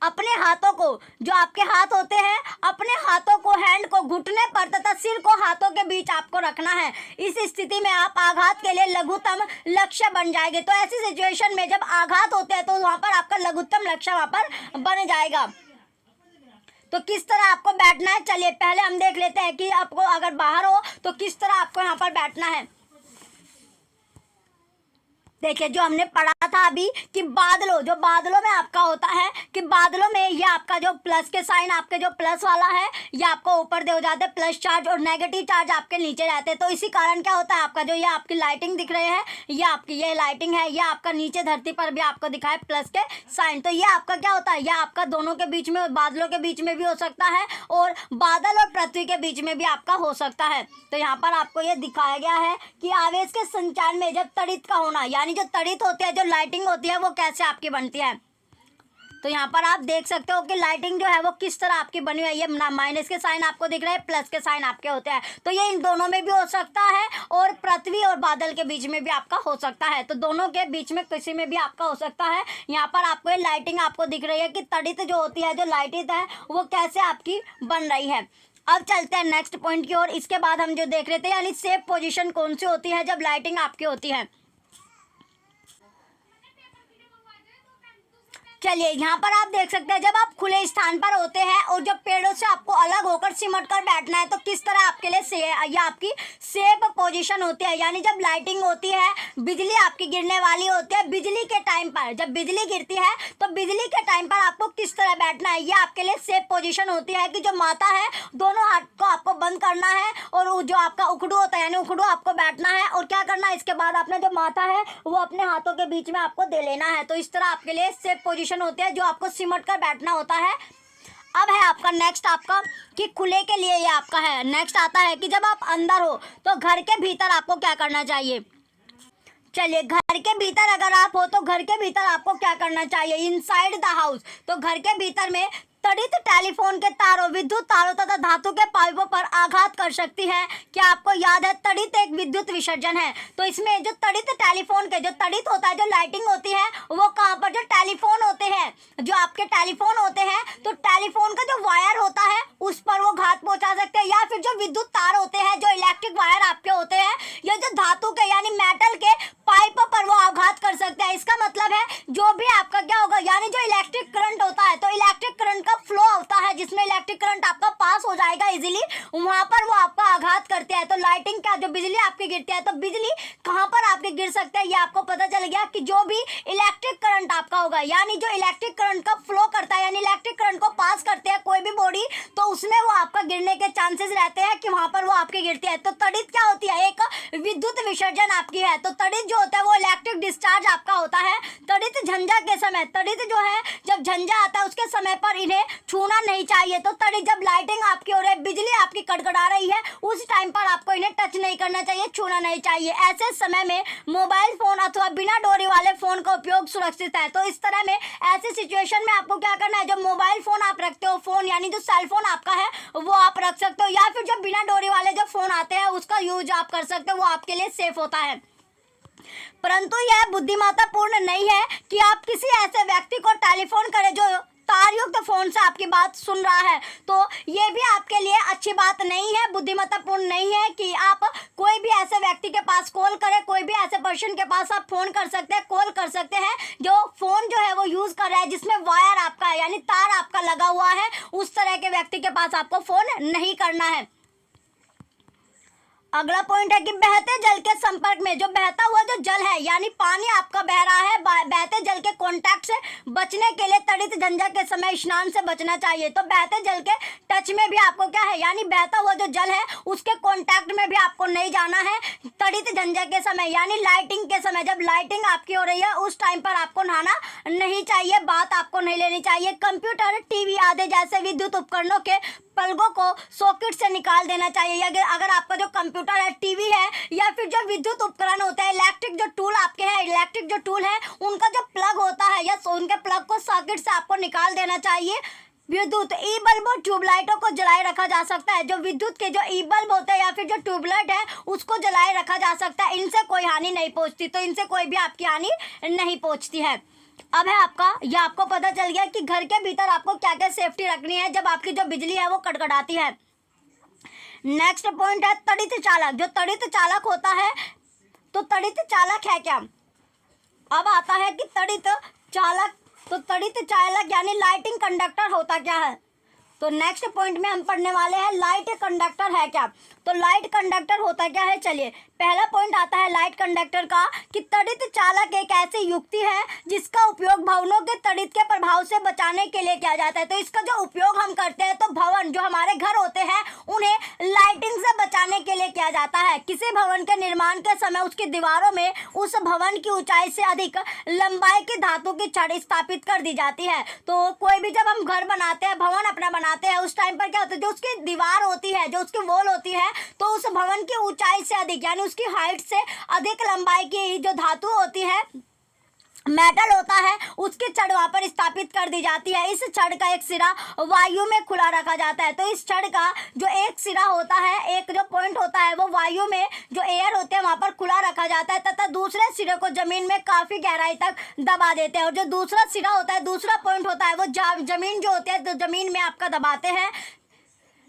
Speaker 1: अपने हाथों को, जो आपके हाथ होते हैं, अपने हाथों को, हैंड को घुटने पर तथा सिर को हाथों के बीच आपको रखना है। इस स्थिति में आप आघात के लिए लघुतम लक्ष्य बन जाएंगे। तो ऐसी सिचुएशन में जब आघात होते हैं तो वहां पर आपका लघुतम लक्ष्य वहां पर बन जाएगा। तो किस तरह आपको बैठना है, चलिए पहले हम देख लेते हैं कि आपको अगर बाहर हो तो किस तरह आपको यहाँ पर बैठना है। देखिए जो हमने पढ़ा था अभी कि बादलों, जो बादलों में आपका होता है कि बादलों में ये आपका जो प्लस के साइन, आपके जो प्लस वाला है ये आपको ऊपर दे हो जाते हैं प्लस चार्ज, और नेगेटिव चार्ज आपके नीचे रहते हैं। तो इसी कारण क्या होता है आपका जो ये आपकी लाइटिंग दिख रहे हैं, ये आपकी ये लाइटिंग है, ये आपका नीचे धरती पर भी आपको दिखा है प्लस के साइन। तो ये आपका क्या होता है, ये आपका दोनों के बीच में, बादलों के बीच में भी हो सकता है और बादल और पृथ्वी के बीच में भी आपका हो सकता है। तो यहाँ पर आपको ये दिखाया गया है कि आवेश के संचार में जब तड़ित का होना, यानी जो तड़ित होती है, जो लाइटिंग होती है वो कैसे आपकी बनती है। तो यहाँ पर आप देख सकते हो कि लाइटिंग जो है वो किस तरह आपकी बनी हुई है। ये माइनस के साइन आपको दिख रहे हैं, प्लस के साइन आपके होते हैं। तो ये इन दोनों में भी हो सकता है और पृथ्वी और बादल के बीच में भी आपका हो सकता है। तो दोनों के बीच में किसी में भी आपका हो सकता है। यहाँ पर आपको ये लाइटिंग आपको दिख रही है कि तड़ित जो होती है, जो लाइटिंग है वो कैसे आपकी बन रही है। अब चलते हैं नेक्स्ट पॉइंट की ओर। इसके बाद हम जो देख रहे थे यानी सेफ पोजीशन कौन सी होती है जब लाइटिंग आपकी होती है। चलिए यहाँ पर आप देख सकते हैं जब आप खुले स्थान पर होते हैं और जब पेड़ों से आपको अलग होकर सिमट कर बैठना है तो किस तरह आपके लिए या आपकी सेफ पोजीशन होती है। यानी जब लाइटिंग होती है, बिजली आपकी गिरने वाली होती है, बिजली के टाइम पर जब बिजली गिरती है तो बिजली के टाइम पर आपको किस तरह बैठना है, ये आपके लिए सेफ पोजीशन होती है कि जो माथा है दोनों हाथ को आपको बंद करना है और जो आपका उखड़ू होता है यानी उखड़ू आपको बैठना है और क्या करना है, इसके बाद आपने जो माथा है वो अपने हाथों के बीच में आपको दे लेना है। तो इस तरह आपके लिए सेफ पोजीशन होती है जो आपको सिमट कर बैठना होता है। अब है आपका नेक्स्ट आपका कि खुले के लिए ये आपका है। नेक्स्ट आता है कि जब आप अंदर हो तो घर के भीतर आपको क्या करना चाहिए। चलिए घर के भीतर अगर आप हो तो घर के भीतर आपको क्या करना चाहिए, इनसाइड द हाउस। तो घर के भीतर में तड़ित टेलीफोन के तारों, विद्युत तारों तथा धातु के पाइपों पर आघात कर सकती है। क्या आपको याद है तड़ित एक विद्युत विसर्जन है। तो इसमें जो तड़ित टेलीफोन के जो तड़ित होता है, जो लाइटिंग होती है वो कहाँ पर, जो टेलीफोन होते हैं, जो आपके टेलीफोन होते हैं तो टेलीफोन का जो वायर होता है उस पर वो घात पहुंचा सकते हैं, या फिर जो विद्युत तार होते हैं, जो इलेक्ट्रिक वायर आपके होते हैं, या जो धातु के यानी मेटल के पाइपों पर वो आघात कर सकते हैं। इसका मतलब है जो भी आपका क्या होगा, यानी जो इलेक्ट्रिक करंट होता है तो इलेक्ट्रिक करंट का फ्लो होता है जिसमें इलेक्ट्रिक करंट आपका पास हो जाएगा इजीली, वहां पर वो आपका आघात करते हैं। तो लाइटिंग का जो बिजली आपकी गिरती है तो बिजली कहां पर आपके गिर सकते हैं ये आपको पता चल गया कि जो भी इलेक्ट्रिक करंट आपका होगा, यानी जो इलेक्ट्रिक करंट का फ्लो करता है यानी इलेक्ट्रिक करंट को पास करते हैं कोई भी बॉडी, तो उसमें वो आपका गिरने के चांसेस रहते हैं कि वहां पर वो आपकी गिरती है। तो तड़ित क्या होती है, एक विद्युत विसर्जन आपकी है। तो तड़ित जो होता है वो इलेक्ट्रिक डिस्चार्ज आपका होता है। तड़ित झंझा के समय, तड़ित जो है जब झंझा आता है उसके समय पर इन्हें छूना नहीं चाहिए। तो तड़ित जब लाइटिंग आपकी हो रही है, बिजली आपकी कड़कड़ा रही है, उस टाइम पर आपको इन्हें टच नहीं करना चाहिए, छूना नहीं चाहिए। ऐसे समय में मोबाइल फोन अथवा बिना डोरी वाले फोन का उपयोग सुरक्षित है। तो इस तरह में ऐसे सिचुएशन में आपको क्या करना है, जब मोबाइल फोन आप रखते हो, फोन यानी जो सेल फोन आपका है वो आप रख सकते हो, या फिर जब बिना डोरी वाले जो फोन आते हैं उसका यूज आप कर सकते हो, वो आपके लिए सेफ होता है। परंतु यह बुद्धिमत्तापूर्ण नहीं है कि आप किसी ऐसे व्यक्ति को टेलीफोन करें जो तारयुक्त फोन से आपकी बात सुन रहा है। तो ये भी आपके लिए अच्छी बात नहीं है, बुद्धिमत्तापूर्ण नहीं है कि आप कोई भी ऐसे व्यक्ति के पास कॉल करें, कोई भी ऐसे पर्सन के पास आप फोन कर सकते हैं, कॉल कर सकते हैं जो फोन जो है वो यूज कर रहा है जिसमें वायर आपका है यानी तार आपका लगा हुआ है, उस तरह के व्यक्ति के पास आपको फोन नहीं करना है। अगला पॉइंट है कि बहते जल के संपर्क में, जो बहता हुआ जो जल है यानी पानी आपका बह रहा है, बहते जल के कांटेक्ट से बचने के लिए तड़ित झंझा के समय स्नान से बचना चाहिए। तो बहते जल के टच में भी आपको क्या है, यानी बहता हुआ जो जल है उसके कांटेक्ट में भी आपको नहीं जाना है तड़ित झंझा के समय, यानी लाइटिंग के समय। जब लाइटिंग आपकी हो रही है उस टाइम पर आपको नहाना नहीं चाहिए, बात आपको नहीं लेनी चाहिए। कंप्यूटर, टीवी आदि जैसे विद्युत उपकरणों के प्लगों को सॉकेट से निकाल देना चाहिए। अगर आपका जो कंप्यूटर है, टीवी है, या फिर जो विद्युत उपकरण होता है, इलेक्ट्रिक जो टूल आपके हैं, इलेक्ट्रिक जो टूल है उनका जो प्लग होता है या उनके प्लग को सॉकेट से आपको निकाल देना चाहिए। विद्युत ई बल्ब और ट्यूबलाइटों को जलाए रखा जा सकता है। जो विद्युत के जो ई बल्ब होते हैं या फिर जो ट्यूबलाइट है उसको जलाए रखा जा सकता है, इनसे कोई हानि नहीं पहुंचती। तो इनसे कोई भी आपकी हानि नहीं पहुंचती है। अब है आपका, यह आपको पता चल गया कि घर के भीतर आपको क्या क्या सेफ्टी रखनी है जब आपकी जो बिजली है वो कड़कड़ाती है। नेक्स्ट पॉइंट है तड़ित चालक। जो तड़ित चालक होता है तो तड़ित चालक है क्या। अब आता है कि तड़ित चालक, तो तड़ित चालक यानी लाइटिंग कंडक्टर होता क्या है। तो नेक्स्ट पॉइंट में हम पढ़ने वाले हैं लाइट कंडक्टर है क्या। तो लाइट कंडक्टर होता क्या है, चलिए पहला पॉइंट आता है लाइट कंडक्टर का कि तड़ित चालक एक ऐसी युक्ति है जिसका उपयोग भवनों के तड़ित के प्रभाव से बचाने के लिए किया जाता है। तो इसका जो उपयोग हम करते हैं तो भवन जो हमारे घर होते हैं उन्हें लाइटिंग से बचाने के लिए किया जाता है। किसी भवन के निर्माण के समय उसकी दीवारों में उस भवन की ऊंचाई से अधिक लंबाई की धातु की छड़ स्थापित कर दी जाती है। तो कोई भी जब हम घर बनाते हैं, भवन अपना बनाते हैं, उस टाइम पर क्या होता है, जो उसकी दीवार होती है, जो उसकी वॉल होती है, तो उस भवन की ऊंचाई से अधिक यानी उसकी हाइट से अधिक लंबाई की जो धातु होती है, मेटल होता है, उसकी छड़ वहां पर स्थापित कर दी जाती है। इस छड़ का एक सिरा वायु में खुला रखा जाता है। तो इस छड़ का जो एक सिरा होता है, एक जो पॉइंट होता है, वो वायु में जो एयर होते हैं वहां पर खुला रखा जाता है तथा दूसरे सिरे को जमीन में काफी गहराई तक दबा देते हैं। और जो दूसरा सिरा होता है, दूसरा पॉइंट होता है, वो जमीन जो होती है तो जमीन में आपका दबाते हैं।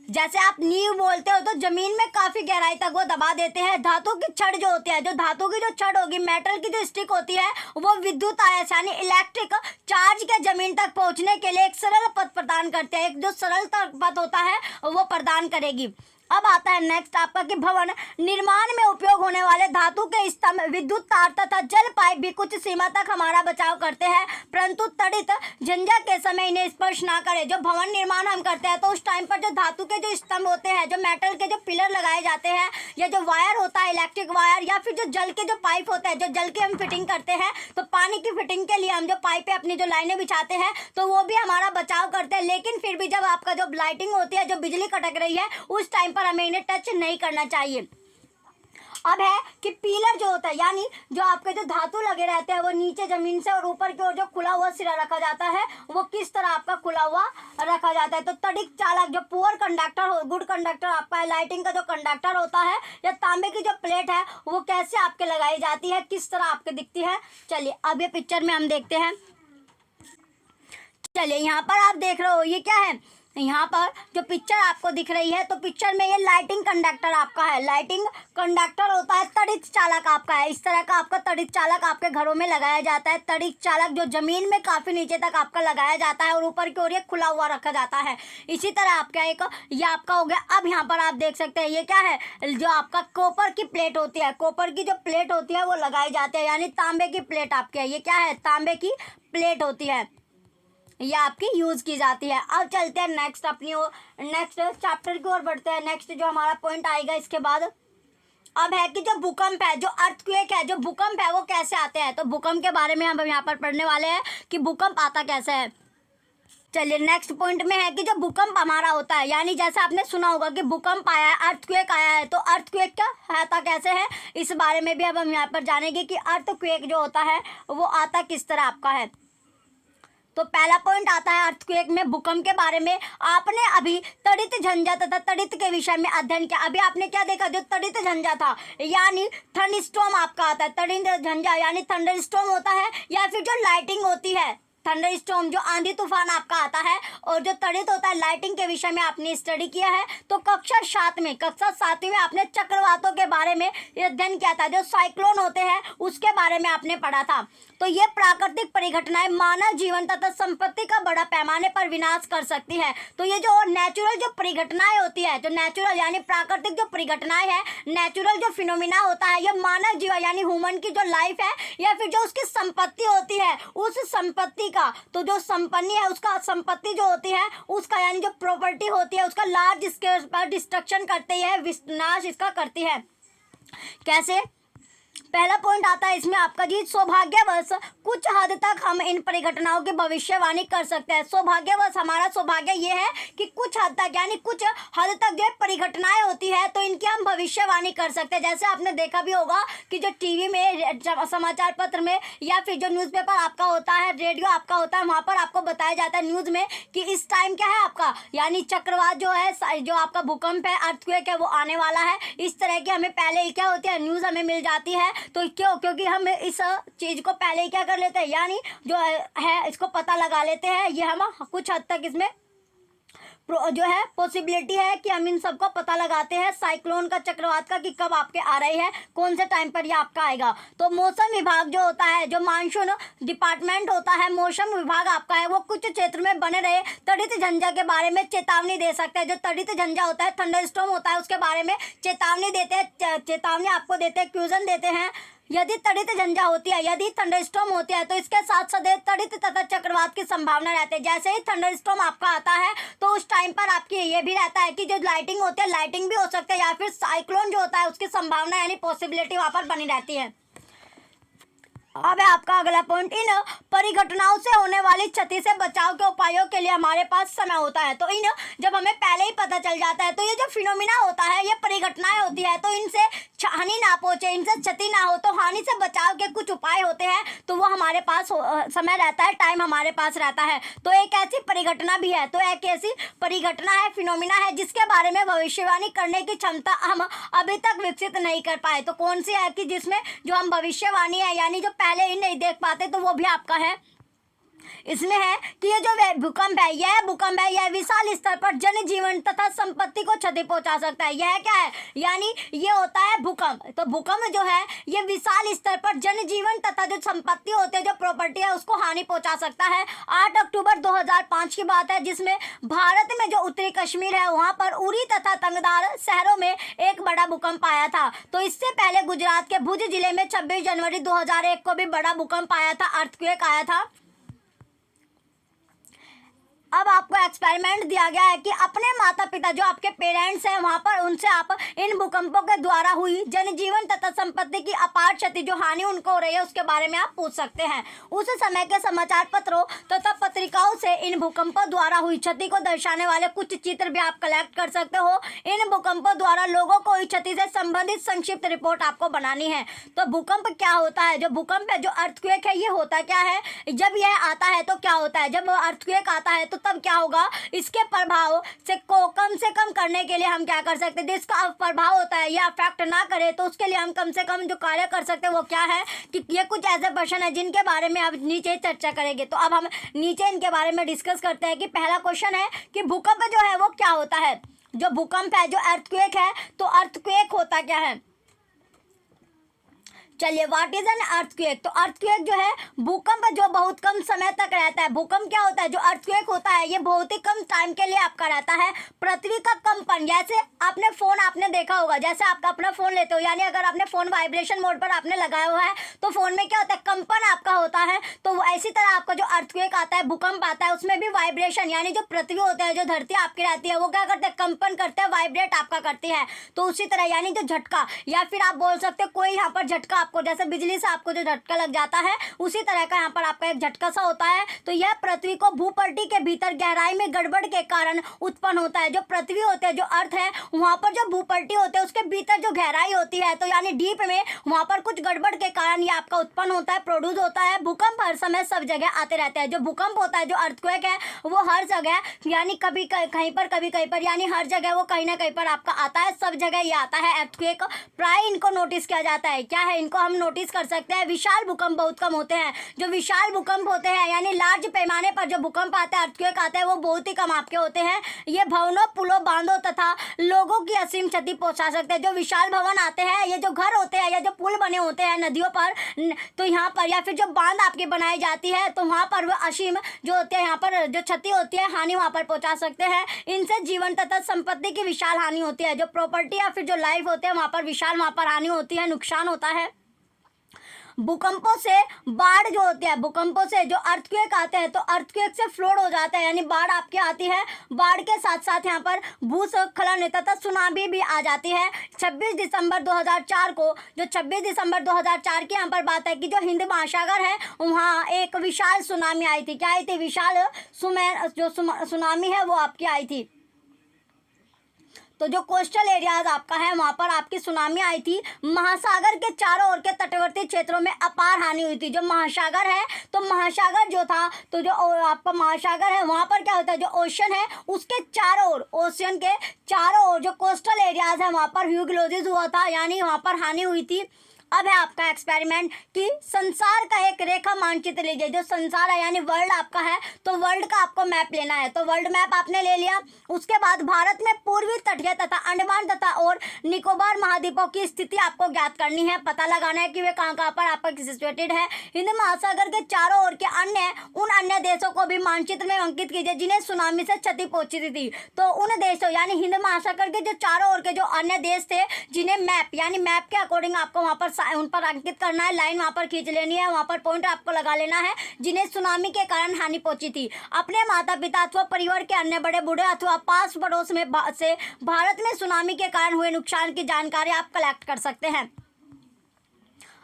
Speaker 1: जैसे आप नींव बोलते हो तो जमीन में काफी गहराई तक वो दबा देते हैं। धातु की छड़ जो होती है, जो धातु की जो छड़ होगी, मेटल की जो स्टिक होती है, वो विद्युत आयस यानी इलेक्ट्रिक चार्ज के जमीन तक पहुंचने के लिए एक सरल पथ प्रदान करते हैं। एक जो सरल पथ होता है वो प्रदान करेगी। अब आता है नेक्स्ट आपका कि भवन निर्माण में उपयोग होने वाले धातु के स्तंभ, विद्युत तार तथा जल पाइप भी कुछ सीमा तक हमारा बचाव करते हैं, परंतु तड़ित झंझा के समय इन्हें स्पर्श ना करें। जो भवन निर्माण हम करते हैं तो उस टाइम पर जो धातु के जो स्तंभ होते हैं, जो मेटल के जो पिलर लगाए जाते हैं, या जो वायर होता है इलेक्ट्रिक वायर, या फिर जो जल के जो पाइप होते हैं, जो जल की हम फिटिंग करते हैं, तो पानी की फिटिंग के लिए हम जो पाइपें अपनी जो लाइनें बिछाते हैं तो वो भी हमारा बचाव करते हैं। लेकिन फिर भी जब आपका जो लाइटिंग होती है, जो बिजली कटक रही है, उस टाइम पर हमें इन्हें टच नहीं करना चाहिए। अब है कि पिलर जो होता है यानी जो आपके जो धातु लगे रहते हैं वो नीचे जमीन से और ऊपर की ओर जो खुला हुआ सिरा रखा जाता है वो किस तरह आपका खुला हुआ रखा जाता है। तो तड़ित चालक जो पुअर कंडक्टर हो, गुड कंडक्टर आपका लाइटिंग का जो कंडक्टर होता है, या तांबे की जो प्लेट है वो कैसे आपके लगाई जाती है, किस तरह आपके दिखती है। चलिए अब ये पिक्चर में हम देखते हैं। चलिए यहाँ पर आप देख रहे हो ये क्या है, यहाँ पर जो पिक्चर आपको दिख रही है, तो पिक्चर में ये लाइटिंग कंडक्टर आपका है। लाइटिंग कंडक्टर होता है, तड़ित चालक आपका है। इस तरह का आपका तड़ित चालक आपके घरों में लगाया जाता है। तड़ित चालक जो जमीन में काफी नीचे तक आपका लगाया जाता है और ऊपर की ओर ये खुला हुआ रखा जाता है। इसी तरह आपका एक ये आपका हो गया। अब यहाँ पर आप देख सकते हैं ये क्या है, जो आपका कॉपर की प्लेट होती है, कॉपर की जो प्लेट होती है वो लगाई जाती है, यानी तांबे की प्लेट आपकी है। ये क्या है, तांबे की प्लेट होती है, ये आपकी यूज की जाती है। अब चलते हैं नेक्स्ट अपनी ओर, नेक्स्ट चैप्टर की ओर बढ़ते हैं। नेक्स्ट जो हमारा पॉइंट आएगा इसके बाद अब है कि जो भूकंप है, जो अर्थक्वेक है, जो भूकंप है वो कैसे आते हैं। तो भूकंप के बारे में हम यहाँ पर पढ़ने वाले हैं कि भूकंप आता कैसे है। चलिए नेक्स्ट पॉइंट में है कि जो भूकंप हमारा होता है, यानी जैसे आपने सुना होगा कि भूकंप आया है, अर्थक्वेक आया है, तो अर्थक्वेक क्या आता कैसे है, इस बारे में भी अब हम यहाँ पर जानेंगे कि अर्थक्वेक जो होता है वो आता किस तरह आपका है। तो पहला पॉइंट आता है अर्थक्वेक में, भूकंप के बारे में। आपने अभी तड़ित झंझा तथा तड़ित के विषय में अध्ययन किया। अभी आपने क्या देखा, जो तड़ित झंझा था यानी थंडरस्टॉर्म आपका आता है। तड़ित झंझा यानी थंडरस्टॉर्म होता है, या फिर जो लाइटिंग होती है, थंडरस्टॉर्म जो आंधी तूफान आपका आता है। और जो तड़ित होता है लाइटिंग के विषय में आपने स्टडी किया है। तो कक्षा 7वीं में आपने चक्रवातों के बारे में अध्ययन किया था, जो साइक्लोन होते हैं उसके बारे में आपने पढ़ा था। तो ये प्राकृतिक परिघटनाएं मानव जीवन तथा संपत्ति का बड़ा पैमाने पर विनाश कर सकती है। तो ये जो नेचुरल जो परिघटनाएं होती है, जो नेचुरल यानी प्राकृतिक जो परिघटनाएं है, नेचुरल जो फिनोमिना होता है, ये मानव जीवन यानी ह्यूमन की जो लाइफ है या फिर जो उसकी संपत्ति होती है, उस संपत्ति का, तो जो संपत्ति है उसका, संपत्ति जो होती है उसका यानी जो प्रॉपर्टी होती है उसका लार्ज स्केल पर डिस्ट्रक्शन करती है, विनाश इसका करती है। कैसे, पहला पॉइंट आता है इसमें आपका जी, सौभाग्यवश कुछ हद तक हम इन परिघटनाओं की भविष्यवाणी कर सकते हैं। सौभाग्यवश, हमारा सौभाग्य ये है कि कुछ हद तक यानी कुछ हद तक जो परिघटनाएं होती है तो इनकी हम भविष्यवाणी कर सकते हैं। जैसे आपने देखा भी होगा कि जो टीवी में, समाचार पत्र में, या फिर जो न्यूज़पेपर आपका होता है, रेडियो आपका होता है, वहाँ पर आपको बताया जाता है न्यूज़ में कि इस टाइम क्या है आपका, यानी चक्रवात जो है, जो आपका भूकंप है, अर्थक्वेक है, वो आने वाला है। इस तरह की हमें पहले क्या होती है, न्यूज़ हमें मिल जाती है। तो क्यों, क्योंकि हम इस चीज़ को पहले ही क्या कर लेते हैं, यानी जो है इसको पता लगा लेते हैं। ये हम कुछ हद तक इसमें जो है पॉसिबिलिटी है कि हम इन सबको पता लगाते हैं साइक्लोन का, चक्रवात का, कि कब आपके आ रही है, कौन से टाइम पर ये आपका आएगा। तो मौसम विभाग जो होता है, जो मानसून डिपार्टमेंट होता है, मौसम विभाग आपका है, वो कुछ क्षेत्र में बने रहे तड़ित झंझा के बारे में चेतावनी दे सकता है। जो तड़ित झंझा होता है, थंडरस्टॉर्म होता है, उसके बारे में चेतावनी देते हैं, चेतावनी आपको देते हैं, क्यूजन देते हैं। यदि तड़ित झंझा होती है, यदि थंडरस्टॉर्म होती है, तो इसके साथ सदैव तड़ित तथा चक्रवात की संभावना रहती है। जैसे ही थंडरस्टॉर्म आपका आता है तो उस टाइम पर आपकी ये भी रहता है कि जो लाइटिंग होती है, लाइटिंग भी हो सकती है, या फिर साइक्लोन जो होता है उसकी संभावना यानी पॉसिबिलिटी वहाँ पर बनी रहती है। अब है आपका अगला पॉइंट, इन परिघटनाओं से होने वाली क्षति से बचाव के उपायों के लिए हमारे पास समय होता है। तो इन जब हमें पहले ही पता चल जाता है, तो ये जो फिनोमिना होता है, ये परिघटनाएं होती है, तो इनसे हानि ना पहुंचे, इनसे क्षति ना हो, तो हानि से बचाव के कुछ उपाय होते हैं, तो वो हमारे पास समय रहता है, टाइम हमारे पास रहता है। तो एक ऐसी परिघटना भी है, तो एक ऐसी परिघटना है, फिनोमिना है, जिसके बारे में भविष्यवाणी करने की क्षमता हम अभी तक विकसित नहीं कर पाए। तो कौन सी है कि जिसमें जो हम भविष्यवाणी है, यानी जो पहले ही नहीं देख पाते, तो वो भी आपका है। इसमें है कि ये जो भूकंप है, यह विशाल स्तर पर जनजीवन तथा संपत्ति को क्षति पहुंचा सकता है। यह क्या है, यानी ये होता है भूकंप। तो भूकंप जो है ये विशाल स्तर पर जनजीवन तथा जो संपत्ति होते हैं, जो प्रॉपर्टी है, उसको हानि पहुंचा सकता है। 8 अक्टूबर 2005 की बात है, जिसमें भारत में जो उत्तरी कश्मीर है, वहां पर उरी तथा तंगधार शहरों में एक बड़ा भूकंप आया था। तो इससे पहले गुजरात के भुज जिले में 26 जनवरी 2001 को भी बड़ा भूकंप आया था, अर्थक्वेक आया था। अब आपको एक्सपेरिमेंट दिया गया है कि अपने माता पिता, जो आपके पेरेंट्स हैं, वहां पर उनसे आप इन भूकंपों के द्वारा हुई जनजीवन तथा संपत्ति की अपार क्षति, जो हानि उनको हो रही है, उसके बारे में आप पूछ सकते हैं। उस समय के समाचार पत्रों तथा पत्रिकाओं से इन भूकंपों द्वारा हुई क्षति को दर्शाने वाले कुछ चित्र भी आप कलेक्ट कर सकते हो। इन भूकंपों द्वारा लोगों को हुई क्षति से संबंधित संक्षिप्त रिपोर्ट आपको बनानी है। तो भूकंप क्या होता है, जो भूकंप है, जो अर्थक्वेक है, ये होता क्या है, जब यह आता है तो क्या होता है, जब अर्थक्वेक आता है तो तब क्या होगा, इसके प्रभाव से को कम से कम करने के लिए हम क्या कर सकते हैं, जिसका प्रभाव होता है या अफेक्ट ना करे, तो उसके लिए हम कम से कम जो कार्य कर सकते हैं वो क्या है कि ये कुछ ऐसे पर्सन है जिनके बारे में अब नीचे चर्चा करेंगे। तो अब हम नीचे इनके बारे में डिस्कस करते हैं कि पहला क्वेश्चन है कि भूकंप जो है वो क्या होता है। जो भूकंप है, जो अर्थक्वेक है, तो अर्थक्वेक होता क्या है, चलिए, व्हाट इज एन अर्थक्वेक। तो अर्थक्वेक जो है भूकंप जो बहुत कम समय तक रहता है। भूकंप क्या होता है, जो अर्थक्वेक होता है ये बहुत ही कम टाइम के लिए आपका रहता है। पृथ्वी का कंपन, जैसे आपने फोन आपने देखा होगा, जैसे आप अपना फोन लेते हो, यानी अगर आपने फोन वाइब्रेशन मोड पर आपने लगाया हुआ है तो फोन में क्या होता है, कंपन आपका होता है। तो ऐसी तरह आपका जो अर्थक्वेक आता है, भूकंप आता है, उसमें भी वाइब्रेशन, यानी जो पृथ्वी होता है, जो धरती आपकी रहती है, वो क्या करते हैं, कंपन करते हैं, वाइब्रेट आपका करती है। तो उसी तरह यानी जो झटका, या फिर आप बोल सकते हो कोई यहाँ पर झटका आपको, जैसे बिजली से आपको जो झटका लग जाता है, उसी तरह का यहाँ पर आपका एक झटका सा होता है। तो यह पृथ्वी को भूपट्टी के भीतर गहराई में गड़बड़ के कारण उत्पन्न होता है। जो पृथ्वी होते हैं, जो अर्थ है, वहां पर जो भूपट्टी होते हैं उसके भीतर जो गहराई होती है, तो यानी डीप में, वहां पर कुछ गड़बड़ के कारण ये आपका उत्पन्न होता है, प्रोड्यूस होता है। भूकंप हर समय सब जगह आते रहते हैं। जो भूकंप होता है, जो अर्थक्वेक है, वो हर जगह, यानी कभी कहीं पर, कभी कहीं पर, यानी हर जगह वो कहीं ना कहीं पर आपका आता है, सब जगह ये आता है अर्थक्वेक। प्राय इनको नोटिस किया जाता है, क्या है, इनको हम नोटिस कर सकते हैं। विशाल भूकंप बहुत कम होते हैं। जो विशाल भूकंप होते हैं, यानी लार्ज पैमाने पर जो भूकंप आते हैं, अर्थक्वेक आते हैं, वो बहुत ही कम आपके होते हैं। ये भवनों, पुलों, बांधों तथा लोगों की असीम क्षति पहुंचा सकते हैं। जो विशाल भवन आते हैं, ये जो घर होते हैं या जो पुल बने होते हैं नदियों पर, तो यहाँ पर, या फिर जो बांध आपकी बनाई जाती है, तो वहाँ पर वो असीम जो होते हैं, यहाँ पर जो क्षति होती है, हानि वहाँ पर पहुँचा सकते हैं। इनसे जीवन तथा संपत्ति की विशाल हानि होती है। जो प्रॉपर्टी या फिर जो लाइफ होते हैं, वहाँ पर विशाल, वहाँ पर हानि होती है, नुकसान होता है। भूकंपों से बाढ़ जो होती है, भूकंपों से जो अर्थक्वेक आते हैं, तो अर्थक्वेक से फ्लोड हो जाता है, यानी बाढ़ आपके आती है। बाढ़ के साथ साथ यहाँ पर भूस्खलन तथा सुनामी भी आ जाती है। 26 दिसंबर 2004 को, जो 26 दिसंबर 2004 की यहाँ पर बात है कि जो हिंद महासागर है, वहाँ एक विशाल सुनामी आई थी। क्या आई थी, विशाल जो सुनामी है वो आपकी आई थी। तो जो कोस्टल एरियाज आपका है, वहाँ पर आपकी सुनामी आई थी। महासागर के चारों ओर के तटवर्ती क्षेत्रों में अपार हानि हुई थी। जो महासागर है, तो महासागर जो था, तो जो आपका महासागर है, वहाँ पर क्या होता है, जो ओशन है, उसके चारों ओर, ओशन के चारों ओर जो कोस्टल एरियाज है, वहाँ पर ह्यूग्लोजिस हुआ था, यानी वहाँ पर हानि हुई थी। अब है आपका एक्सपेरिमेंट कि संसार का एक रेखा मानचित्र लीजिए। जो संसार है यानी वर्ल्ड आपका है, तो वर्ल्ड का आपको मैप लेना है। तो वर्ल्ड मैप आपने ले लिया। उसके बाद भारत में पूर्वी तटीय तथा अंडमान तथा और निकोबार महाद्वीपों की स्थिति आपको ज्ञात करनी है, पता लगाना है कि वे कहाँ कहाँ पर आपका सिचुएटेड है। हिंद महासागर के चारों ओर के उन अन्य देशों को भी मानचित्र में अंकित कीजिए जिन्हें सुनामी से क्षति पहुंची थी। तो उन देशों यानी हिंद महासागर के जो चारों ओर के जो अन्य देश थे जिन्हें मैप यानी मैप के अकॉर्डिंग आपको वहां पर उन पर अंकित करना है, लाइन वहां पर खींच लेनी है, वहां पर पॉइंट आपको लगा लेना है जिन्हें सुनामी के कारण हानि पहुंची थी। अपने माता पिता अथवा परिवार के अन्य बड़े बूढ़े अथवा पास पड़ोस में से भारत में सुनामी के कारण हुए नुकसान की जानकारी आप कलेक्ट कर सकते हैं।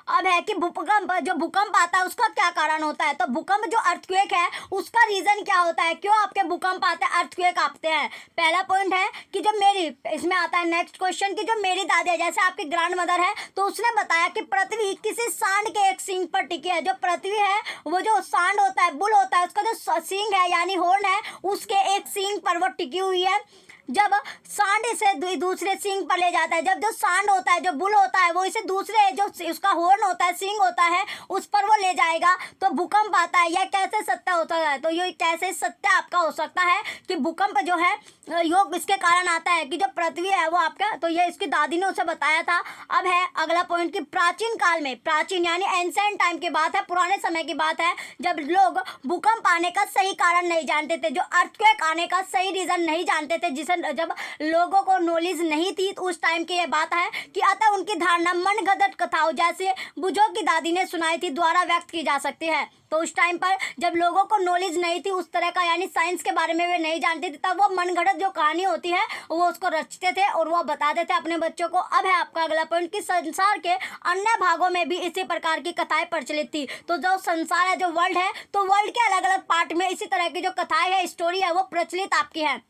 Speaker 1: अब है कि भूकंप आता है उसका क्या कारण होता है। तो भूकंप जो अर्थक्वेक है उसका रीजन क्या होता है, क्यों आपके भूकंप आते हैं, अर्थक्वेक आते हैं। पहला पॉइंट है कि जो मेरी इसमें आता है नेक्स्ट क्वेश्चन की जो मेरी दादी है, जैसे आपकी ग्रैंड मदर है, तो उसने बताया कि पृथ्वी किसी सांड के एक सींग पर टिकी है। जो पृथ्वी है वो जो सांड होता है, बुल होता है, उसका जो सींग है यानी हॉर्न है उसके एक सींग पर वो टिकी हुई है। जब सांड इसे दूसरे सींग पर ले जाता है, जब जो सांड होता है जो बुल होता है वो इसे दूसरे जो उसका हॉर्न होता है सींग होता है उस पर वो ले जाएगा तो भूकंप आता है। यह कैसे सत्य होता है, तो ये कैसे सत्य आपका हो सकता है कि भूकंप जो है योग इसके कारण आता है कि जो पृथ्वी है वो आपका, तो ये इसकी दादी ने उसे बताया था। अब है अगला पॉइंट कि प्राचीन काल में, प्राचीन यानी एंशिएंट टाइम की बात है, पुराने समय की बात है, जब लोग भूकंप आने का सही कारण नहीं जानते थे, जो अर्थक्वेक आने का सही रीजन नहीं जानते थे, जिसे जब लोगों को नॉलेज नहीं थी, तो उस टाइम की ये बात है कि अतः उनकी धारणा मनगढ़ंत कथाओं जैसे बुजुर्ग की दादी ने सुनाई थी द्वारा व्यक्त की जा सकती है। तो उस टाइम पर जब लोगों को नॉलेज नहीं थी उस तरह का यानी साइंस के बारे में वे नहीं जानते थे, तब वो मनगढ़ंत जो कहानी होती है वो उसको रचते थे और वो बताते थे अपने बच्चों को। अब है आपका अगला पॉइंट कि संसार के अन्य भागों में भी इसी प्रकार की कथाएं प्रचलित थी। तो जो संसार है जो वर्ल्ड है, तो वर्ल्ड के अलग अलग पार्ट में इसी तरह की जो कथाएं है स्टोरी है वो प्रचलित आपकी है।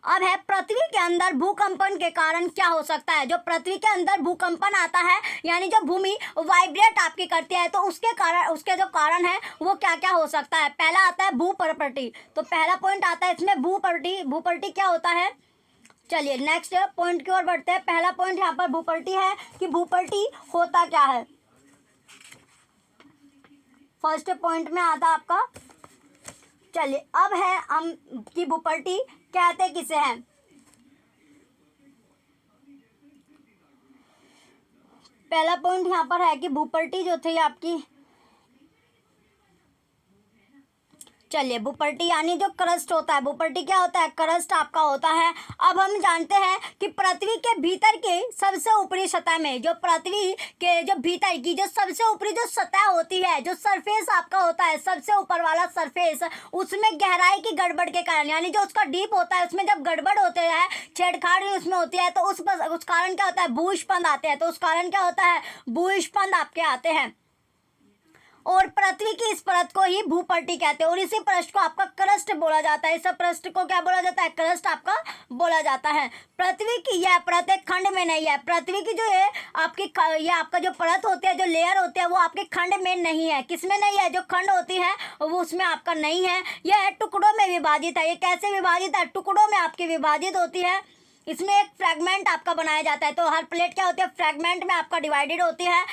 Speaker 1: अब है पृथ्वी के अंदर भूकंपन के कारण क्या हो सकता है। जो पृथ्वी के अंदर भूकंपन आता है यानी जो भूमि वाइब्रेट आपकी करती है, तो उसके कारण उसके जो कारण है वो क्या क्या हो सकता है। पहला आता है भूप्रपर्टी। तो पहला पॉइंट आता है इसमें भूप्रपर्टी। भूप्रपर्टी क्या होता है, चलिए नेक्स्ट पॉइंट की ओर बढ़ते हैं। पहला पॉइंट यहाँ पर भूप्रपर्टी है कि भूप्रपर्टी होता क्या है। फर्स्ट पॉइंट में आता आपका, चलिए अब है हम कि भूप्रपर्टी कहते किसे हैं। पहला पॉइंट यहाँ पर है कि भूप्रपर्टी जो थी आपकी, चलिए भूप्रपर्टी यानी जो क्रस्ट होता है, भूप्रपर्टी क्या होता है, क्रस्ट आपका होता है। अब हम जानते हैं कि पृथ्वी के भीतर के सबसे ऊपरी सतह में, जो पृथ्वी के जो भीतर की जो सबसे ऊपरी जो सतह होती है, जो सरफेस आपका होता है, सबसे ऊपर वाला सरफेस, उसमें गहराई की गड़बड़ के कारण यानी जो उसका डीप होता है उसमें जब गड़बड़ होते हैं, छेड़छाड़ उसमें होती है, तो उस कारण क्या होता है, भूस्पंद आते हैं। तो उस कारण क्या होता है, भूस्पंद आपके आते हैं। और पृथ्वी की इस परत को ही भूप्रपर्टी कहते हैं और इसी पृष्ठ को आपका क्रस्ट बोला जाता है। इस पृष्ठ को क्या बोला जाता है, क्रस्ट आपका बोला जाता है। पृथ्वी की यह परत एक खंड में नहीं है। पृथ्वी की जो है आपकी ये आपका जो परत होती है, जो लेयर होती है, वो आपके खंड में नहीं है। किसमें नहीं है, जो खंड होती है वो उसमें आपका नहीं है। यह टुकड़ों में विभाजित है। ये कैसे विभाजित है, टुकड़ों में आपकी विभाजित होती है। इसमें एक फ्रैगमेंट आपका बनाया जाता है। तो हर प्लेट क्या होती है, फ्रैगमेंट में आपका डिवाइडेड होती है।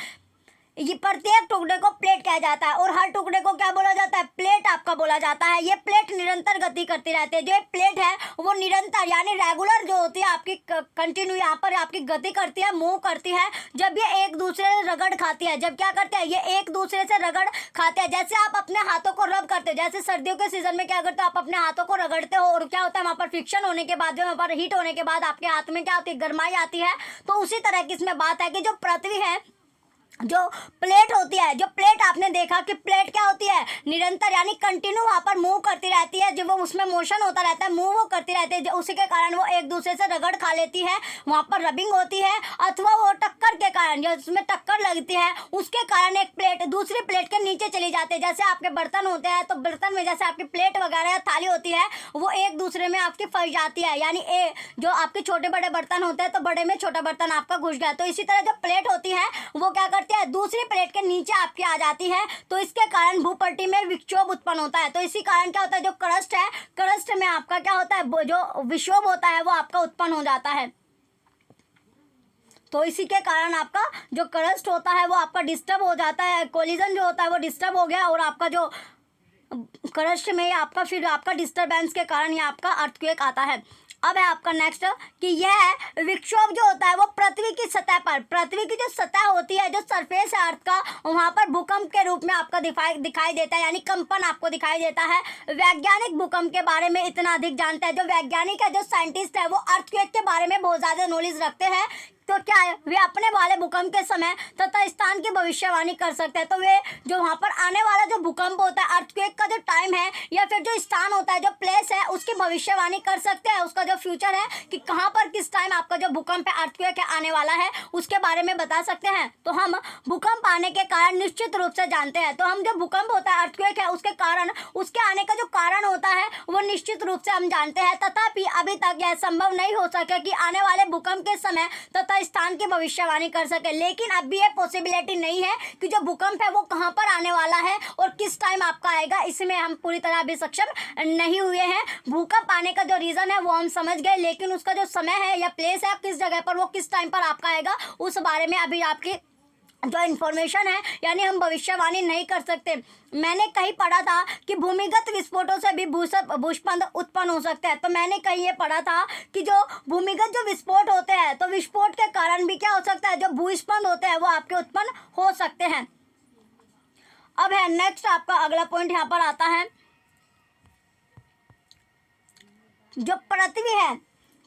Speaker 1: ये प्रत्येक टुकड़े को प्लेट कहा जाता है और हर टुकड़े को क्या बोला जाता है, प्लेट आपका बोला जाता है। ये प्लेट निरंतर गति करती रहती है। जो प्लेट है वो निरंतर यानी रेगुलर जो होती है आपकी कंटिन्यू यहाँ पर आपकी गति करती है, मूव करती है। जब ये एक दूसरे से रगड़ खाती है, जब क्या करते हैं, ये एक दूसरे से रगड़ खाते हैं। जैसे आप अपने हाथों को रब करते हो, जैसे सर्दियों के सीजन में क्या करते हो, आप अपने हाथों को रगड़ते हो और क्या होता है, वहाँ पर फ्रिक्शन होने के बाद, जो वहाँ पर हीट होने के बाद आपके हाथ में क्या होती है, गर्माई आती है। तो उसी तरह की इसमें बात है कि जो पृथ्वी है, जो प्लेट होती है, जो प्लेट आपने देखा कि प्लेट क्या होती है, निरंतर यानी कंटिन्यू वहाँ पर मूव करती रहती है। जब वो उसमें मोशन होता रहता है, मूव वो करती रहती है, उसी के कारण वो एक दूसरे से रगड़ खा लेती है, वहाँ पर रबिंग होती है। अथवा वो टक्कर के कारण, जो उसमें टक्कर लगती है उसके कारण एक प्लेट दूसरी प्लेट के नीचे चली जाती है। जैसे आपके बर्तन होते हैं, तो बर्तन में जैसे आपकी प्लेट वगैरह या थाली होती है, वो एक दूसरे में आपकी फंस जाती है। यानी जो आपके छोटे बड़े बर्तन होते हैं, तो बड़े में छोटा बर्तन आपका घुस गया। तो इसी तरह जो प्लेट होती है वो क्या करती है, दूसरी प्लेट के नीचे आपके आ जाती है। तो इसके कारण भूप्रपर्टी में विक्षोभ उत्पन्न होता है। तो इसी कारण क्या होता है, जो क्रस्ट है, क्रस्ट में आपका क्या होता है, जो विक्षोभ होता है वो आपका उत्पन्न हो जाता है। तो इसी के कारण आपका जो क्रस्ट होता है वो आपका डिस्टर्ब हो जाता है, कोलिजन जो होता है वो डिस्टर्ब हो गया और आपका जो क्रस्ट में आपका फिर आपका डिस्टर्बेंस के कारण ये आपका अर्थक्वेक आता है। अब है आपका नेक्स्ट कि यह विक्षोभ जो होता है वो पृथ्वी की सतह पर, पृथ्वी की जो सतह होती है, जो सरफेस है अर्थ का, वहाँ पर भूकंप के रूप में आपका दिखाई देता है, यानी कंपन आपको दिखाई देता है। वैज्ञानिक भूकंप के बारे में इतना अधिक जानते हैं, जो वैज्ञानिक है, जो साइंटिस्ट है, वो अर्थक्वेक के बारे में बहुत ज़्यादा नॉलेज रखते हैं। तो क्या है, वे अपने वाले भूकंप के समय तथा स्थान की भविष्यवाणी कर सकते हैं। तो वे जो वहाँ पर आने वाला जो भूकंप होता है, अर्थक्वेक का जो टाइम है या फिर जो स्थान होता है, जो प्लेस है, उसकी भविष्यवाणी कर सकते हैं। उसका जो फ्यूचर है कि कहाँ पर किस टाइम आपका जो भूकंप है, अर्थक्वेक है, आने वाला है, उसके बारे में बता सकते हैं। तो हम भूकंप आने के कारण निश्चित रूप से जानते हैं। तो हम जो भूकंप होता है, अर्थक्वेक है, उसके कारण, उसके आने का जो कारण होता है वो निश्चित रूप से हम जानते हैं। तथापि अभी तक यह संभव नहीं हो सके कि आने वाले भूकंप के समय तथा स्थान की भविष्यवाणी कर सके। लेकिन अब भी ये पॉसिबिलिटी नहीं है कि जो भूकंप है वो कहां पर आने वाला है और किस टाइम आपका आएगा, इसमें हम पूरी तरह अभी सक्षम नहीं हुए हैं। भूकंप आने का जो रीजन है वो हम समझ गए, लेकिन उसका जो समय है या प्लेस है, किस जगह पर, वो किस टाइम पर आपका आएगा, उस बारे में अभी आपकी जो इन्फॉर्मेशन है, यानी हम भविष्यवाणी नहीं कर सकते। मैंने कहीं पढ़ा था कि भूमिगत विस्फोटों से भी भूस्पंद उत्पन्न हो सकते हैं। तो मैंने कहीं ये पढ़ा था कि जो भूमिगत जो विस्फोट होते हैं, तो विस्फोट के कारण भी क्या हो सकता है, जो भूस्पंद होते हैं वो आपके उत्पन्न हो सकते हैं। अब है नेक्स्ट आपका अगला पॉइंट यहाँ पर आता है, जो पृथ्वी है,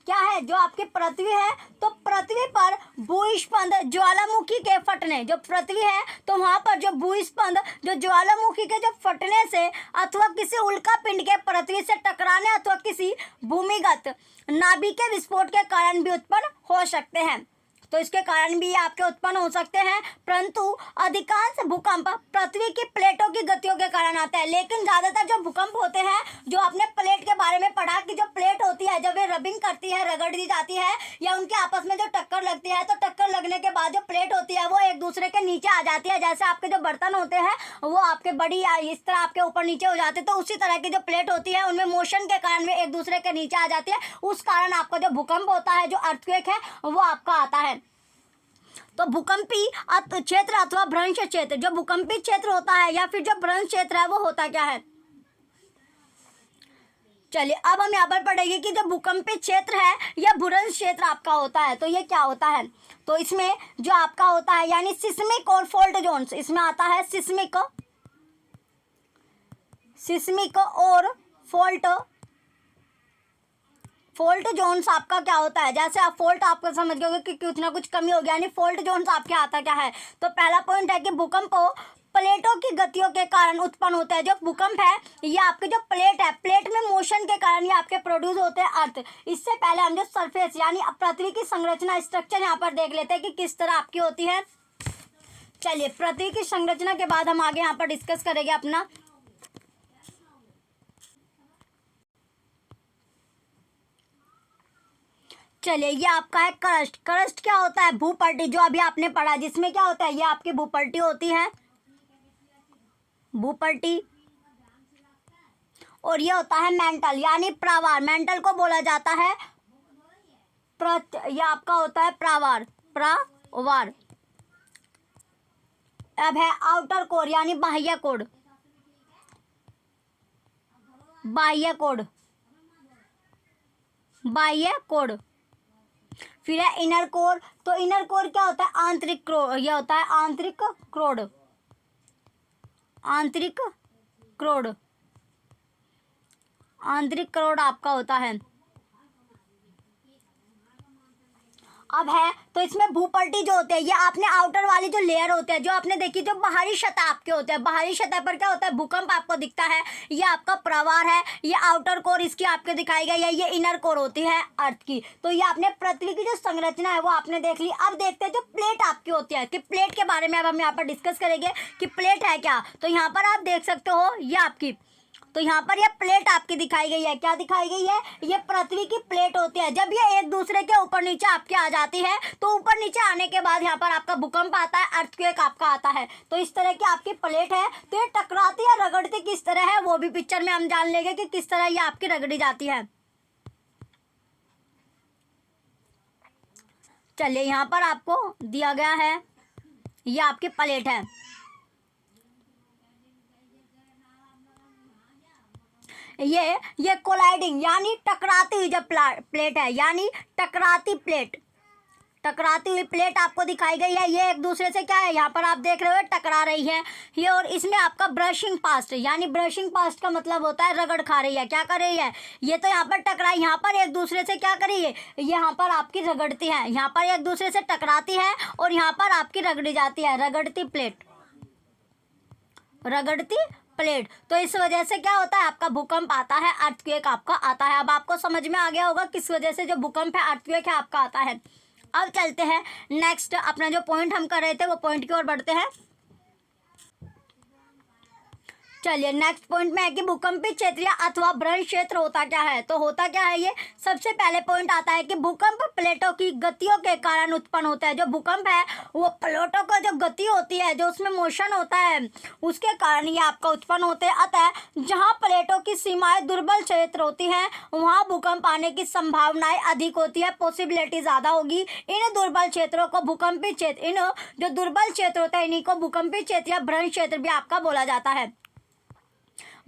Speaker 1: क्या है, जो आपकी पृथ्वी है, तो पृथ्वी पर भूस्पंद ज्वालामुखी के फटने, जो पृथ्वी है तो वहाँ पर जो भूस्पंद, जो ज्वालामुखी के जो फटने से अथवा किसी उल्का पिंड के पृथ्वी से टकराने अथवा किसी भूमिगत नाभिकीय विस्फोट के कारण भी उत्पन्न हो सकते हैं। तो इसके कारण भी ये आपके उत्पन्न हो सकते हैं। परंतु अधिकांश भूकंप पृथ्वी की प्लेटों की गतियों के कारण आते हैं। लेकिन ज़्यादातर जो भूकंप होते हैं, जो आपने प्लेट के बारे में पढ़ा कि जो प्लेट होती है, जब वे रबिंग करती है, रगड़ दी जाती है या उनके आपस में जो टक्कर लगती है, तो टक्कर लगने के बाद जो प्लेट होती है वो एक दूसरे के नीचे आ जाती है। जैसे आपके जो बर्तन होते हैं वो आपके बड़ी या इस तरह आपके ऊपर नीचे हो जाते हैं, तो उसी तरह की जो प्लेट होती है उनमें मोशन के कारण वे एक दूसरे के नीचे आ जाती है। उस कारण आपका जो भूकंप होता है, जो अर्थक्वेक है, वो आपका आता है। तो भूकंपी क्षेत्र अथवा भ्रंश क्षेत्र, जो भूकंपी क्षेत्र होता है या फिर जो भ्रंश क्षेत्र है, वो होता क्या है। चलिए अब हम यहाँ पर पढ़ेंगे कि जो भूकंपी क्षेत्र है या भ्रंश क्षेत्र आपका होता है, तो ये क्या होता है। तो इसमें जो आपका होता है, यानी सिस्मिक और फॉल्ट जोन्स, इसमें आता है सिस्मिक और फॉल्ट जोन्स आपका क्या होता है। जैसे आप फॉल्ट आपको समझ गए कि कुछ ना कुछ कमी हो गया, यानी फॉल्ट जोन्स आपके आता क्या है। तो पहला पॉइंट है कि भूकंप प्लेटों की गतियों के कारण उत्पन्न होता है। जो भूकंप है ये आपके जो प्लेट है, प्लेट में मोशन के कारण ये आपके प्रोड्यूस होते हैं अर्थ। इससे पहले हम जो सरफेस यानी पृथ्वी की संरचना, स्ट्रक्चर यहाँ पर देख लेते हैं कि किस तरह आपकी होती है। चलिए पृथ्वी की संरचना के बाद हम आगे यहाँ पर डिस्कस करेंगे अपना। चलिए ये आपका है क्रस्ट। क्रस्ट क्या होता है, भूपट्टी, जो अभी आपने पढ़ा, जिसमें क्या होता है, ये आपकी भूपट्टी होती है, भूपट्टी, और ये होता है मेंटल यानी प्रावार। मेंटल को बोला जाता है ये आपका होता है प्रावार। अब है आउटर कोर यानी बाह्य कोड, बाह्य कोड। फिर है इनर कोर। तो इनर कोर क्या होता है, आंतरिक क्रोड, यह होता है आंतरिक क्रोड, आंतरिक क्रोड आपका होता है। अब है तो इसमें भूपट्टी जो होते हैं, ये आपने आउटर वाली जो लेयर होते हैं, जो आपने देखी, जो बाहरी सतह आपके होते हैं, बाहरी सतह पर क्या होता है, भूकंप आपको दिखता है, ये आपका प्रवार है, ये आउटर कोर इसकी आपके दिखाई गई है, ये इनर कोर होती है अर्थ की। तो ये आपने पृथ्वी की जो संरचना है वो आपने देख ली। अब देखते हैं जो प्लेट आपकी होती है, कि प्लेट के बारे में अब हम यहाँ पर डिस्कस करेंगे कि प्लेट है क्या। तो यहाँ पर आप देख सकते हो ये आपकी, तो यहाँ पर ये प्लेट आपकी दिखाई गई है। क्या दिखाई गई है, ये पृथ्वी की प्लेट होती है। जब ये एक दूसरे के ऊपर नीचे आपके आ जाती है, तो ऊपर नीचे आने के बाद यहाँ पर आपका भूकंप आता है, अर्थक्वेक आपका आता है। तो इस तरह की आपकी प्लेट है। तो ये टकराती या रगड़ती किस तरह है, वो भी पिक्चर में हम जान लेंगे कि किस तरह ये आपकी रगड़ी जाती है। चलिए यहाँ पर आपको दिया गया है, ये आपकी प्लेट है। ये कोलाइडिंग यानी टकराती हुई जो प्लेट है, यानी टकराती हुई प्लेट आपको दिखाई गई है। ये एक दूसरे से क्या है, यहाँ पर आप देख रहे हो टकरा रही है ये, और इसमें आपका ब्रशिंग पास्ट, यानी ब्रशिंग पास्ट का मतलब होता है रगड़ खा रही है, क्या कर रही है, ये तो यहाँ पर टकराई, यहाँ पर एक दूसरे से क्या कर रही है, यहाँ पर आपकी रगड़ती है, यहाँ पर एक दूसरे से टकराती है और यहाँ पर आपकी रगड़ी जाती है, रगड़ती प्लेट। तो इस वजह से क्या होता है, आपका भूकंप आता है, अर्थक्वेक आपका आता है। अब आपको समझ में आ गया होगा किस वजह से जो भूकंप है, अर्थक्वेक है, आपका आता है। अब चलते हैं नेक्स्ट, अपना जो पॉइंट हम कर रहे थे वो पॉइंट की ओर बढ़ते हैं। चलिए नेक्स्ट पॉइंट में है कि भूकंपीय क्षेत्र या अथवा भ्रंश क्षेत्र होता क्या है। तो होता क्या है, ये सबसे पहले पॉइंट आता है कि भूकंप प्लेटों की गतियों के कारण उत्पन्न होता है। जो भूकंप है वो प्लेटों का जो गति होती है, जो उसमें मोशन होता है, उसके कारण ये आपका उत्पन्न होते हैं। अतः जहाँ प्लेटों की सीमाएं दुर्बल क्षेत्र होती हैं वहाँ भूकंप आने की संभावनाएं अधिक होती है, पॉसिबिलिटी ज़्यादा होगी। इन दुर्बल क्षेत्रों को भूकंपीय क्षेत्र, इन जो दुर्बल क्षेत्र होते हैं इन्हीं को भूकंपीय क्षेत्र या भ्रंश क्षेत्र भी आपका बोला जाता है।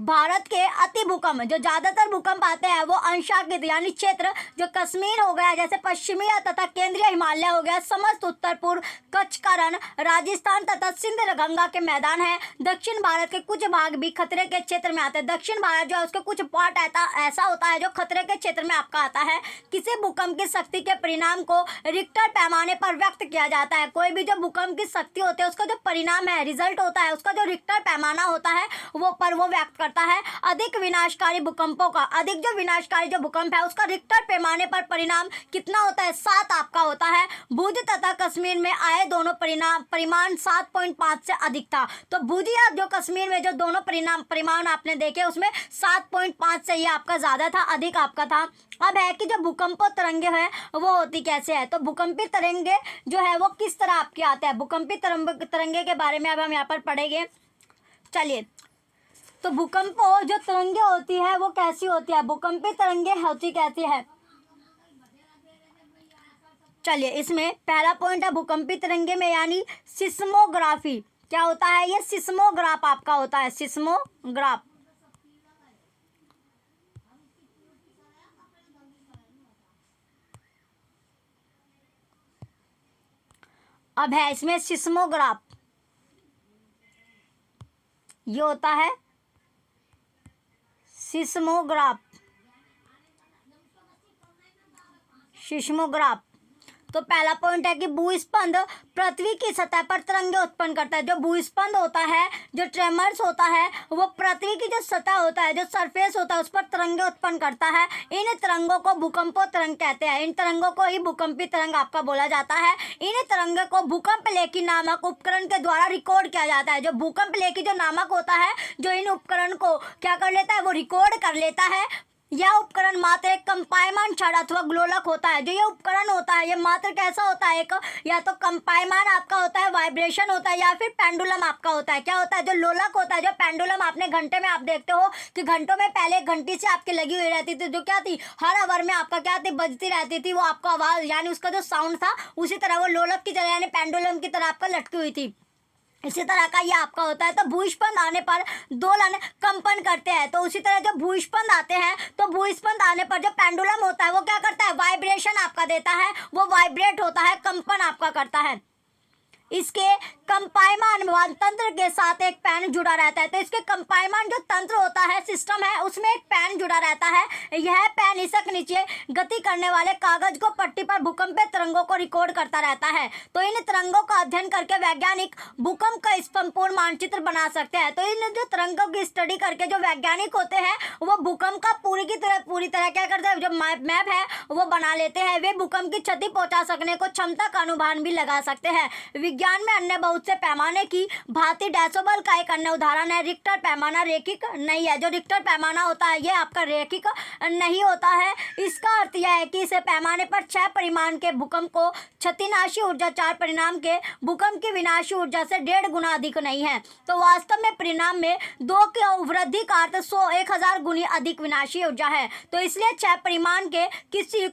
Speaker 1: भारत के अति भूकंप, जो ज़्यादातर भूकंप आते हैं वो अंशांकित यानी क्षेत्र, जो कश्मीर हो गया, जैसे पश्चिमी तथा केंद्रीय हिमालय हो गया, समस्त उत्तर पूर्व कच्छ का रण, राजस्थान तथा सिंध गंगा के मैदान है। दक्षिण भारत के कुछ भाग भी खतरे के क्षेत्र में आते हैं। दक्षिण भारत जो है उसके कुछ पार्ट ऐसा होता है जो खतरे के क्षेत्र में आपका आता है। किसी भूकंप की शक्ति के परिणाम को रिक्टर पैमाने पर व्यक्त किया जाता है। कोई भी जो भूकंप की शक्ति होती है उसका जो परिणाम है, रिजल्ट होता है, उसका जो रिक्टर पैमाना होता है वो व्यक्त है। अधिक विनाशकारी भूकंपों का, अधिक जो विनाशकारी जो भूकंप है उसका रिक्टर पैमाने पर परिणाम कितना होता है, 7 आपका होता है। भुज तथा कश्मीर में आए दोनों परिमाण 7.5 से अधिक था। तो भुज या जो कश्मीर में जो दोनों परिमाण आपने देखे उसमें 7.5 से ये आपका ज्यादा था, अधिक आपका था। अब है कि जो भूकंपीय तरंगे हैं वो होती कैसे है। तो भूकंपीय तरंगे जो है वो किस तरह आपके आते हैं, भूकंपीय तरंगे के बारे में अब हम यहाँ पर पढ़ेंगे। चलिए, तो भूकंप जो तरंगे होती है वो कैसी होती है, भूकंपीय तरंगे होती कैसी है। चलिए, इसमें पहला पॉइंट है भूकंपीय तरंगे में यानी सिस्मोग्राफी। क्या होता है, ये सिस्मोग्राफ आपका होता है, सिस्मोग्राफ। अब है इसमें सिस्मोग्राफ, ये होता है सिस्मोग्राफ। तो पहला पॉइंट है कि भूस्पंद पृथ्वी की सतह पर तरंगे उत्पन्न करता है। जो भूस्पंद होता है, जो ट्रेमर्स होता है, वो पृथ्वी की जो सतह होता है, जो सरफेस होता है, उस पर तरंगे उत्पन्न करता है। इन तरंगों को भूकंपीय तरंग कहते हैं। इन तरंगों को ही भूकंपीय तरंग आपका बोला जाता है। इन तरंगों को भूकंप लेखी नामक उपकरण के द्वारा रिकॉर्ड किया जाता है। जो भूकंप लेखी जो नामक होता है, जो इन उपकरण को क्या कर लेता है, वो रिकॉर्ड कर लेता है। यह उपकरण मात्र एक कंपायमान छड़ अथवा ग्लोलक होता है। जो ये उपकरण होता है ये मात्र कैसा होता है, एक या तो कंपायमान आपका होता है, वाइब्रेशन होता है, या फिर पेंडुलम आपका होता है। क्या होता है, जो लोलक होता है, जो पेंडुलम आपने घंटे में आप देखते हो कि घंटों में पहले एक घंटी से आपकी लगी हुई रहती थी, जो क्या थी, हर आवर में आपका क्या थी, बजती रहती थी, वो आपका आवाज यानी उसका जो साउंड था, उसी तरह वो लोलक की तरह यानी पेंडुलम की तरह आपका लटकी हुई थी। इसी तरह का ये आपका होता है। तो भूस्पंद आने पर दोलन कंपन करते हैं। तो उसी तरह जब भूस्पंद आते हैं तो भूस्पंद आने पर जो पेंडुलम होता है वो क्या करता है, वाइब्रेशन आपका देता है, वो वाइब्रेट होता है, कंपन आपका करता है। इसके कंपायमान तंत्र के साथ एक पैन जुड़ा रहता है। तो इसके कंपायमान जो तंत्र होता है, सिस्टम है, उसमें एक पैन जुड़ा रहता है। यह पैन इसके नीचे गति करने वाले कागज को पट्टी पर भूकंपीय तरंगों को रिकॉर्ड करता रहता है। तो इन तरंगों का अध्ययन करके वैज्ञानिक भूकंप का संपूर्ण मानचित्र बना सकते हैं। तो इन जो तरंगों की स्टडी करके जो वैज्ञानिक होते हैं वो भूकंप का पूरी तरह क्या करते हैं, जो मैप है वो बना लेते हैं। वे भूकंप की क्षति पहुंचा सकने को क्षमता का अनुमान भी लगा सकते हैं। विज्ञान में अन्य बहुत से पैमाने की भांति डेसिबल का एक अन्य उदाहरण है। रिक्टर पैमाना रैखिक नहीं है। जो रिक्टर पैमाना होता है ये आपका रैखिक नहीं होता है। इसका अर्थ यह है कि इसे पैमाने पर 6 परिमाण के भूकंप को क्षतिनाशी ऊर्जा 4 परिमाण के भूकंप की विनाशी ऊर्जा से 1.5 गुना अधिक नहीं है। तो वास्तव में परिणाम में 2 के वृद्धि का अर्थ 1000 गुनी अधिक विनाशी ऊर्जा है। तो इसलिए 6 परिमाण के किसी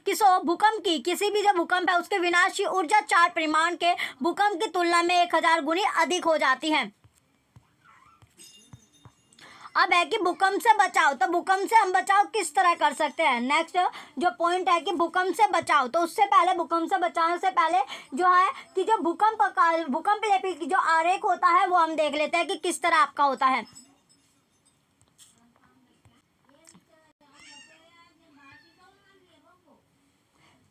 Speaker 1: भूकंप की किसी भी जो भूकंप है उसके विनाशी ऊर्जा 4 परिमाण के भूकंप की तुलना में 1000 गुनी अधिक हो जाती है। अब है कि भूकंप से बचाव। तो भूकंप से हम बचाव किस तरह कर सकते हैं। नेक्स्ट जो पॉइंट है कि भूकंप से बचाव, तो उससे पहले भूकंप से बचाने से पहले जो है कि जो भूकंप लेपी की जो आरेख होता है वो हम देख लेते हैं कि किस तरह आपका होता है।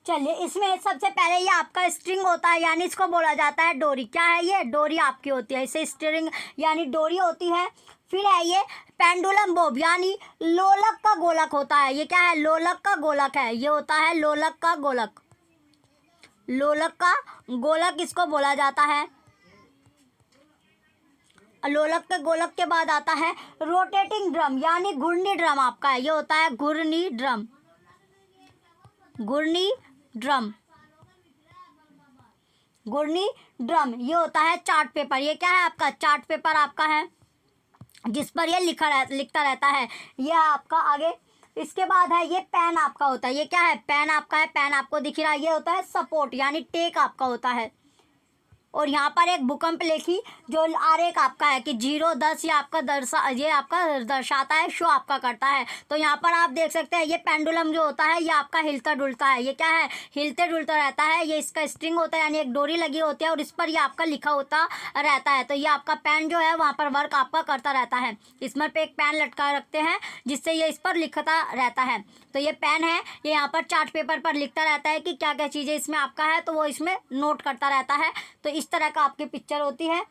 Speaker 1: चलिए, इसमें सबसे पहले ये आपका स्ट्रिंग होता है, यानी इसको बोला जाता है डोरी। क्या है ये? डोरी आपकी होती है, इसे स्ट्रिंग यानी डोरी होती है। फिर है ये पेंडुलम बोब, यानी लोलक का गोलक होता है। ये क्या है? लोलक का गोलक है। ये होता है लोलक का गोलक। लोलक का गोलक इसको बोला जाता है। लोलक के गोलक के बाद आता है रोटेटिंग ड्रम, यानी घूर्णी ड्रम आपका है। ये होता है घूर्णी ड्रम। घूर्णी ड्रम, घूर्णी ड्रम ये होता है चार्ट पेपर। ये क्या है? आपका चार्ट पेपर आपका है जिस पर ये लिखता रहता है। ये आपका आगे। इसके बाद है ये पेन आपका होता है। ये क्या है? पेन आपका है। पेन आपको दिख रहा है। ये होता है सपोर्ट, यानी टेक आपका होता है। और यहाँ पर एक भूकंप लेखी जो आरेख आपका है कि 0, 10 ये आपका दर्शाता है, शो आपका करता है। तो यहाँ पर आप देख सकते हैं ये पेंडुलम जो होता है ये आपका हिलता डुलता है। ये क्या है? हिलते डुलता रहता है। ये इसका स्ट्रिंग होता है, यानी एक डोरी लगी होती है और इस पर ये आपका लिखा होता रहता है। तो ये आपका पेन जो है वहाँ पर वर्क आपका करता रहता है। इसमें पे एक पेन लटका रखते हैं जिससे ये इस पर लिखता रहता है। तो ये पेन है, ये यहाँ पर चार्ट पेपर पर लिखता रहता है कि क्या क्या चीज़ें इसमें आपका है, तो वो इसमें नोट करता रहता है। तो इस तरह का आपकी पिक्चर होती है।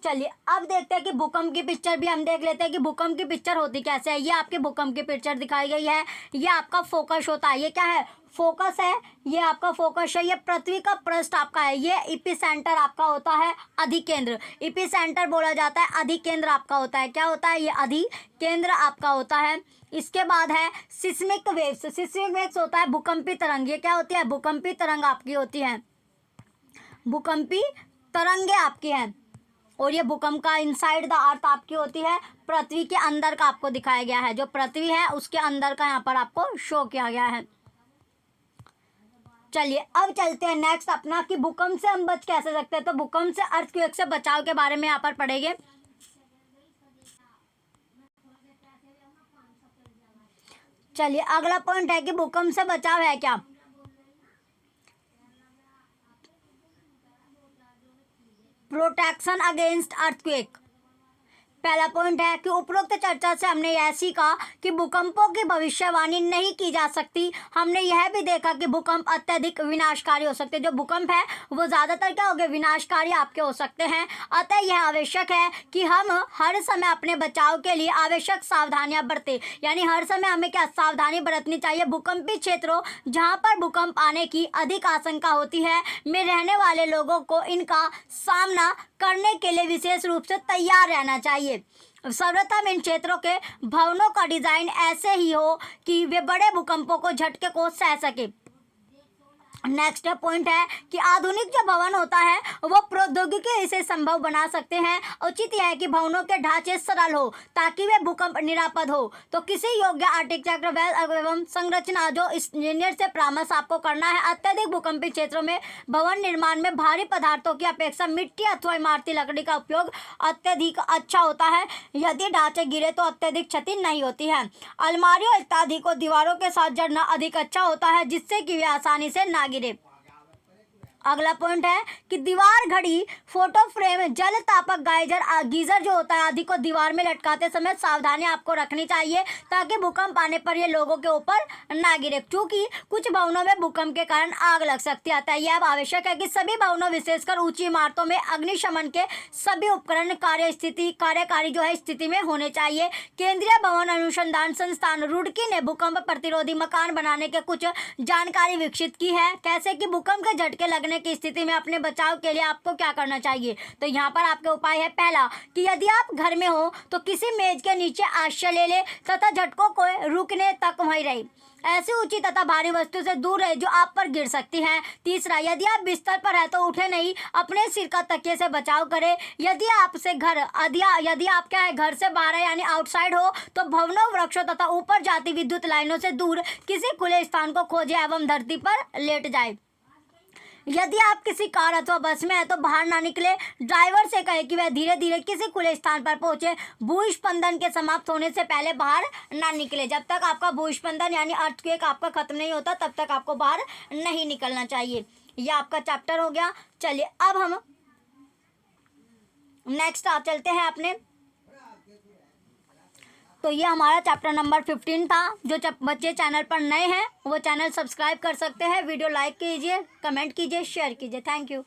Speaker 1: चलिए, अब देखते हैं कि भूकंप की पिक्चर भी हम देख लेते हैं कि भूकंप की पिक्चर होती कैसे है। ये आपके भूकंप की पिक्चर दिखाई गई है। ये आपका फोकस होता है। ये क्या है? फोकस है। ये आपका फोकस है। ये पृथ्वी का पृष्ठ आपका है। ये एपिसेंटर आपका होता है, अधिकेंद्र। एपिसेंटर बोला जाता है, अधिकेंद्र आपका होता है। क्या होता है? ये अधिकेंद्र आपका होता है। इसके बाद है सिस्मिक वेव्स। सिस्मिक वेव्स होता है भूकंपी तरंग। ये क्या होती है? भूकंपी तरंग आपकी होती है। भूकंपी तरंगे आपकी हैं। और ये भूकंप का इनसाइड द अर्थ आपकी होती है, पृथ्वी के अंदर का आपको दिखाया गया है। जो पृथ्वी है उसके अंदर का यहाँ पर आपको शो किया गया है। चलिए, अब चलते हैं नेक्स्ट अपना कि भूकंप से हम बच कैसे सकते हैं। तो भूकंप से अर्थक्वेक से बचाव के बारे में यहाँ पर पढ़ेंगे। चलिए, अगला पॉइंट है कि भूकंप से बचाव है क्या। Protection against earthquake. पहला पॉइंट है कि उपरोक्त चर्चा से हमने यह सीखा कि भूकंपों की भविष्यवाणी नहीं की जा सकती। हमने यह भी देखा कि भूकंप अत्यधिक विनाशकारी हो सकते हैं। जो भूकंप है वो ज़्यादातर क्या हो गए? विनाशकारी आपके हो सकते हैं। अतः यह आवश्यक है कि हम हर समय अपने बचाव के लिए आवश्यक सावधानियां बरतें, यानी हर समय हमें क्या सावधानी बरतनी चाहिए। भूकंपी क्षेत्रों जहाँ पर भूकंप आने की अधिक आशंका होती है में रहने वाले लोगों को इनका सामना करने के लिए विशेष रूप से तैयार रहना चाहिए। सर्वप्रथम इन क्षेत्रों के भवनों का डिजाइन ऐसे ही हो कि वे बड़े भूकंपों को झटके को सह सके। नेक्स्ट पॉइंट है कि आधुनिक जो भवन होता है वो प्रौद्योगिकी इसे संभव बना सकते हैं। उचित यह है कि भवनों के ढांचे सरल हो ताकि वे भूकंप निरापद हो। तो किसी योग्य आर्किटेक्चर एवं संरचना जो इंजीनियर से परामर्श आपको करना है। अत्यधिक भूकंपी क्षेत्रों में भवन निर्माण में भारी पदार्थों की अपेक्षा मिट्टी अथवा इमारती लकड़ी का उपयोग अत्यधिक अच्छा होता है। यदि ढांचे गिरे तो अत्यधिक क्षति नहीं होती है। अलमारियों इत्यादि को दीवारों के साथ जड़ना अधिक अच्छा होता है जिससे कि वे आसानी से ना गिरे। अगला पॉइंट है कि दीवार घड़ी, फोटो फ्रेम, जल तापक गीजर जो होता है आदि को दीवार में लटकाते समय सावधानी आपको रखनी चाहिए ताकि भूकंप आने पर ये लोगों के ऊपर ना गिरे, क्योंकि कुछ भवनों में भूकंप के कारण आग लग सकती है। यह आवश्यक है कि सभी भवनों विशेषकर ऊंची इमारतों में अग्निशमन के सभी उपकरण कार्यकारी जो है स्थिति में होने चाहिए। केंद्रीय भवन अनुसंधान संस्थान रुड़की ने भूकंप प्रतिरोधी मकान बनाने के कुछ जानकारी विकसित की है। कैसे कि भूकंप के झटके लगने होने की स्थिति में अपने बचाव के लिए आपको क्या करना चाहिए। तो यहाँ पर आपके उपाय है, पहला कि यदि आप घर में हो तो किसी मेज के नीचे आश्रय ले ले तथा झटकों को रुकने तक वहीं रहे। ऐसी ऊंची तथा भारी वस्तु से दूर रहे जो आप पर गिर सकती है। तीसरा, यदि आप बिस्तर पर है तो उठे नहीं, अपने सिर का तकिए से बचाव करें। यदि आप क्या है घर से बाहर है यानी आउटसाइड हो तो भवनों, वृक्षों तथा ऊपर जाती विद्युत लाइनों से दूर किसी खुले स्थान को खोजे एवं धरती पर लेट जाए। यदि आप किसी कार अथवा बस में है तो बाहर ना निकले। ड्राइवर से कहे कि वह धीरे धीरे किसी खुले स्थान पर पहुंचे। भूस्पंदन के समाप्त होने से पहले बाहर ना निकले। जब तक आपका भूस्पंदन यानी अर्थक्वेक आपका खत्म नहीं होता तब तक आपको बाहर नहीं निकलना चाहिए। यह आपका चैप्टर हो गया। चलिए अब हम नेक्स्ट चलते हैं अपने। तो ये हमारा चैप्टर नंबर 15 था। जो बच्चे चैनल पर नए हैं वो चैनल सब्सक्राइब कर सकते हैं। वीडियो लाइक कीजिए, कमेंट कीजिए, शेयर कीजिए। Thank you.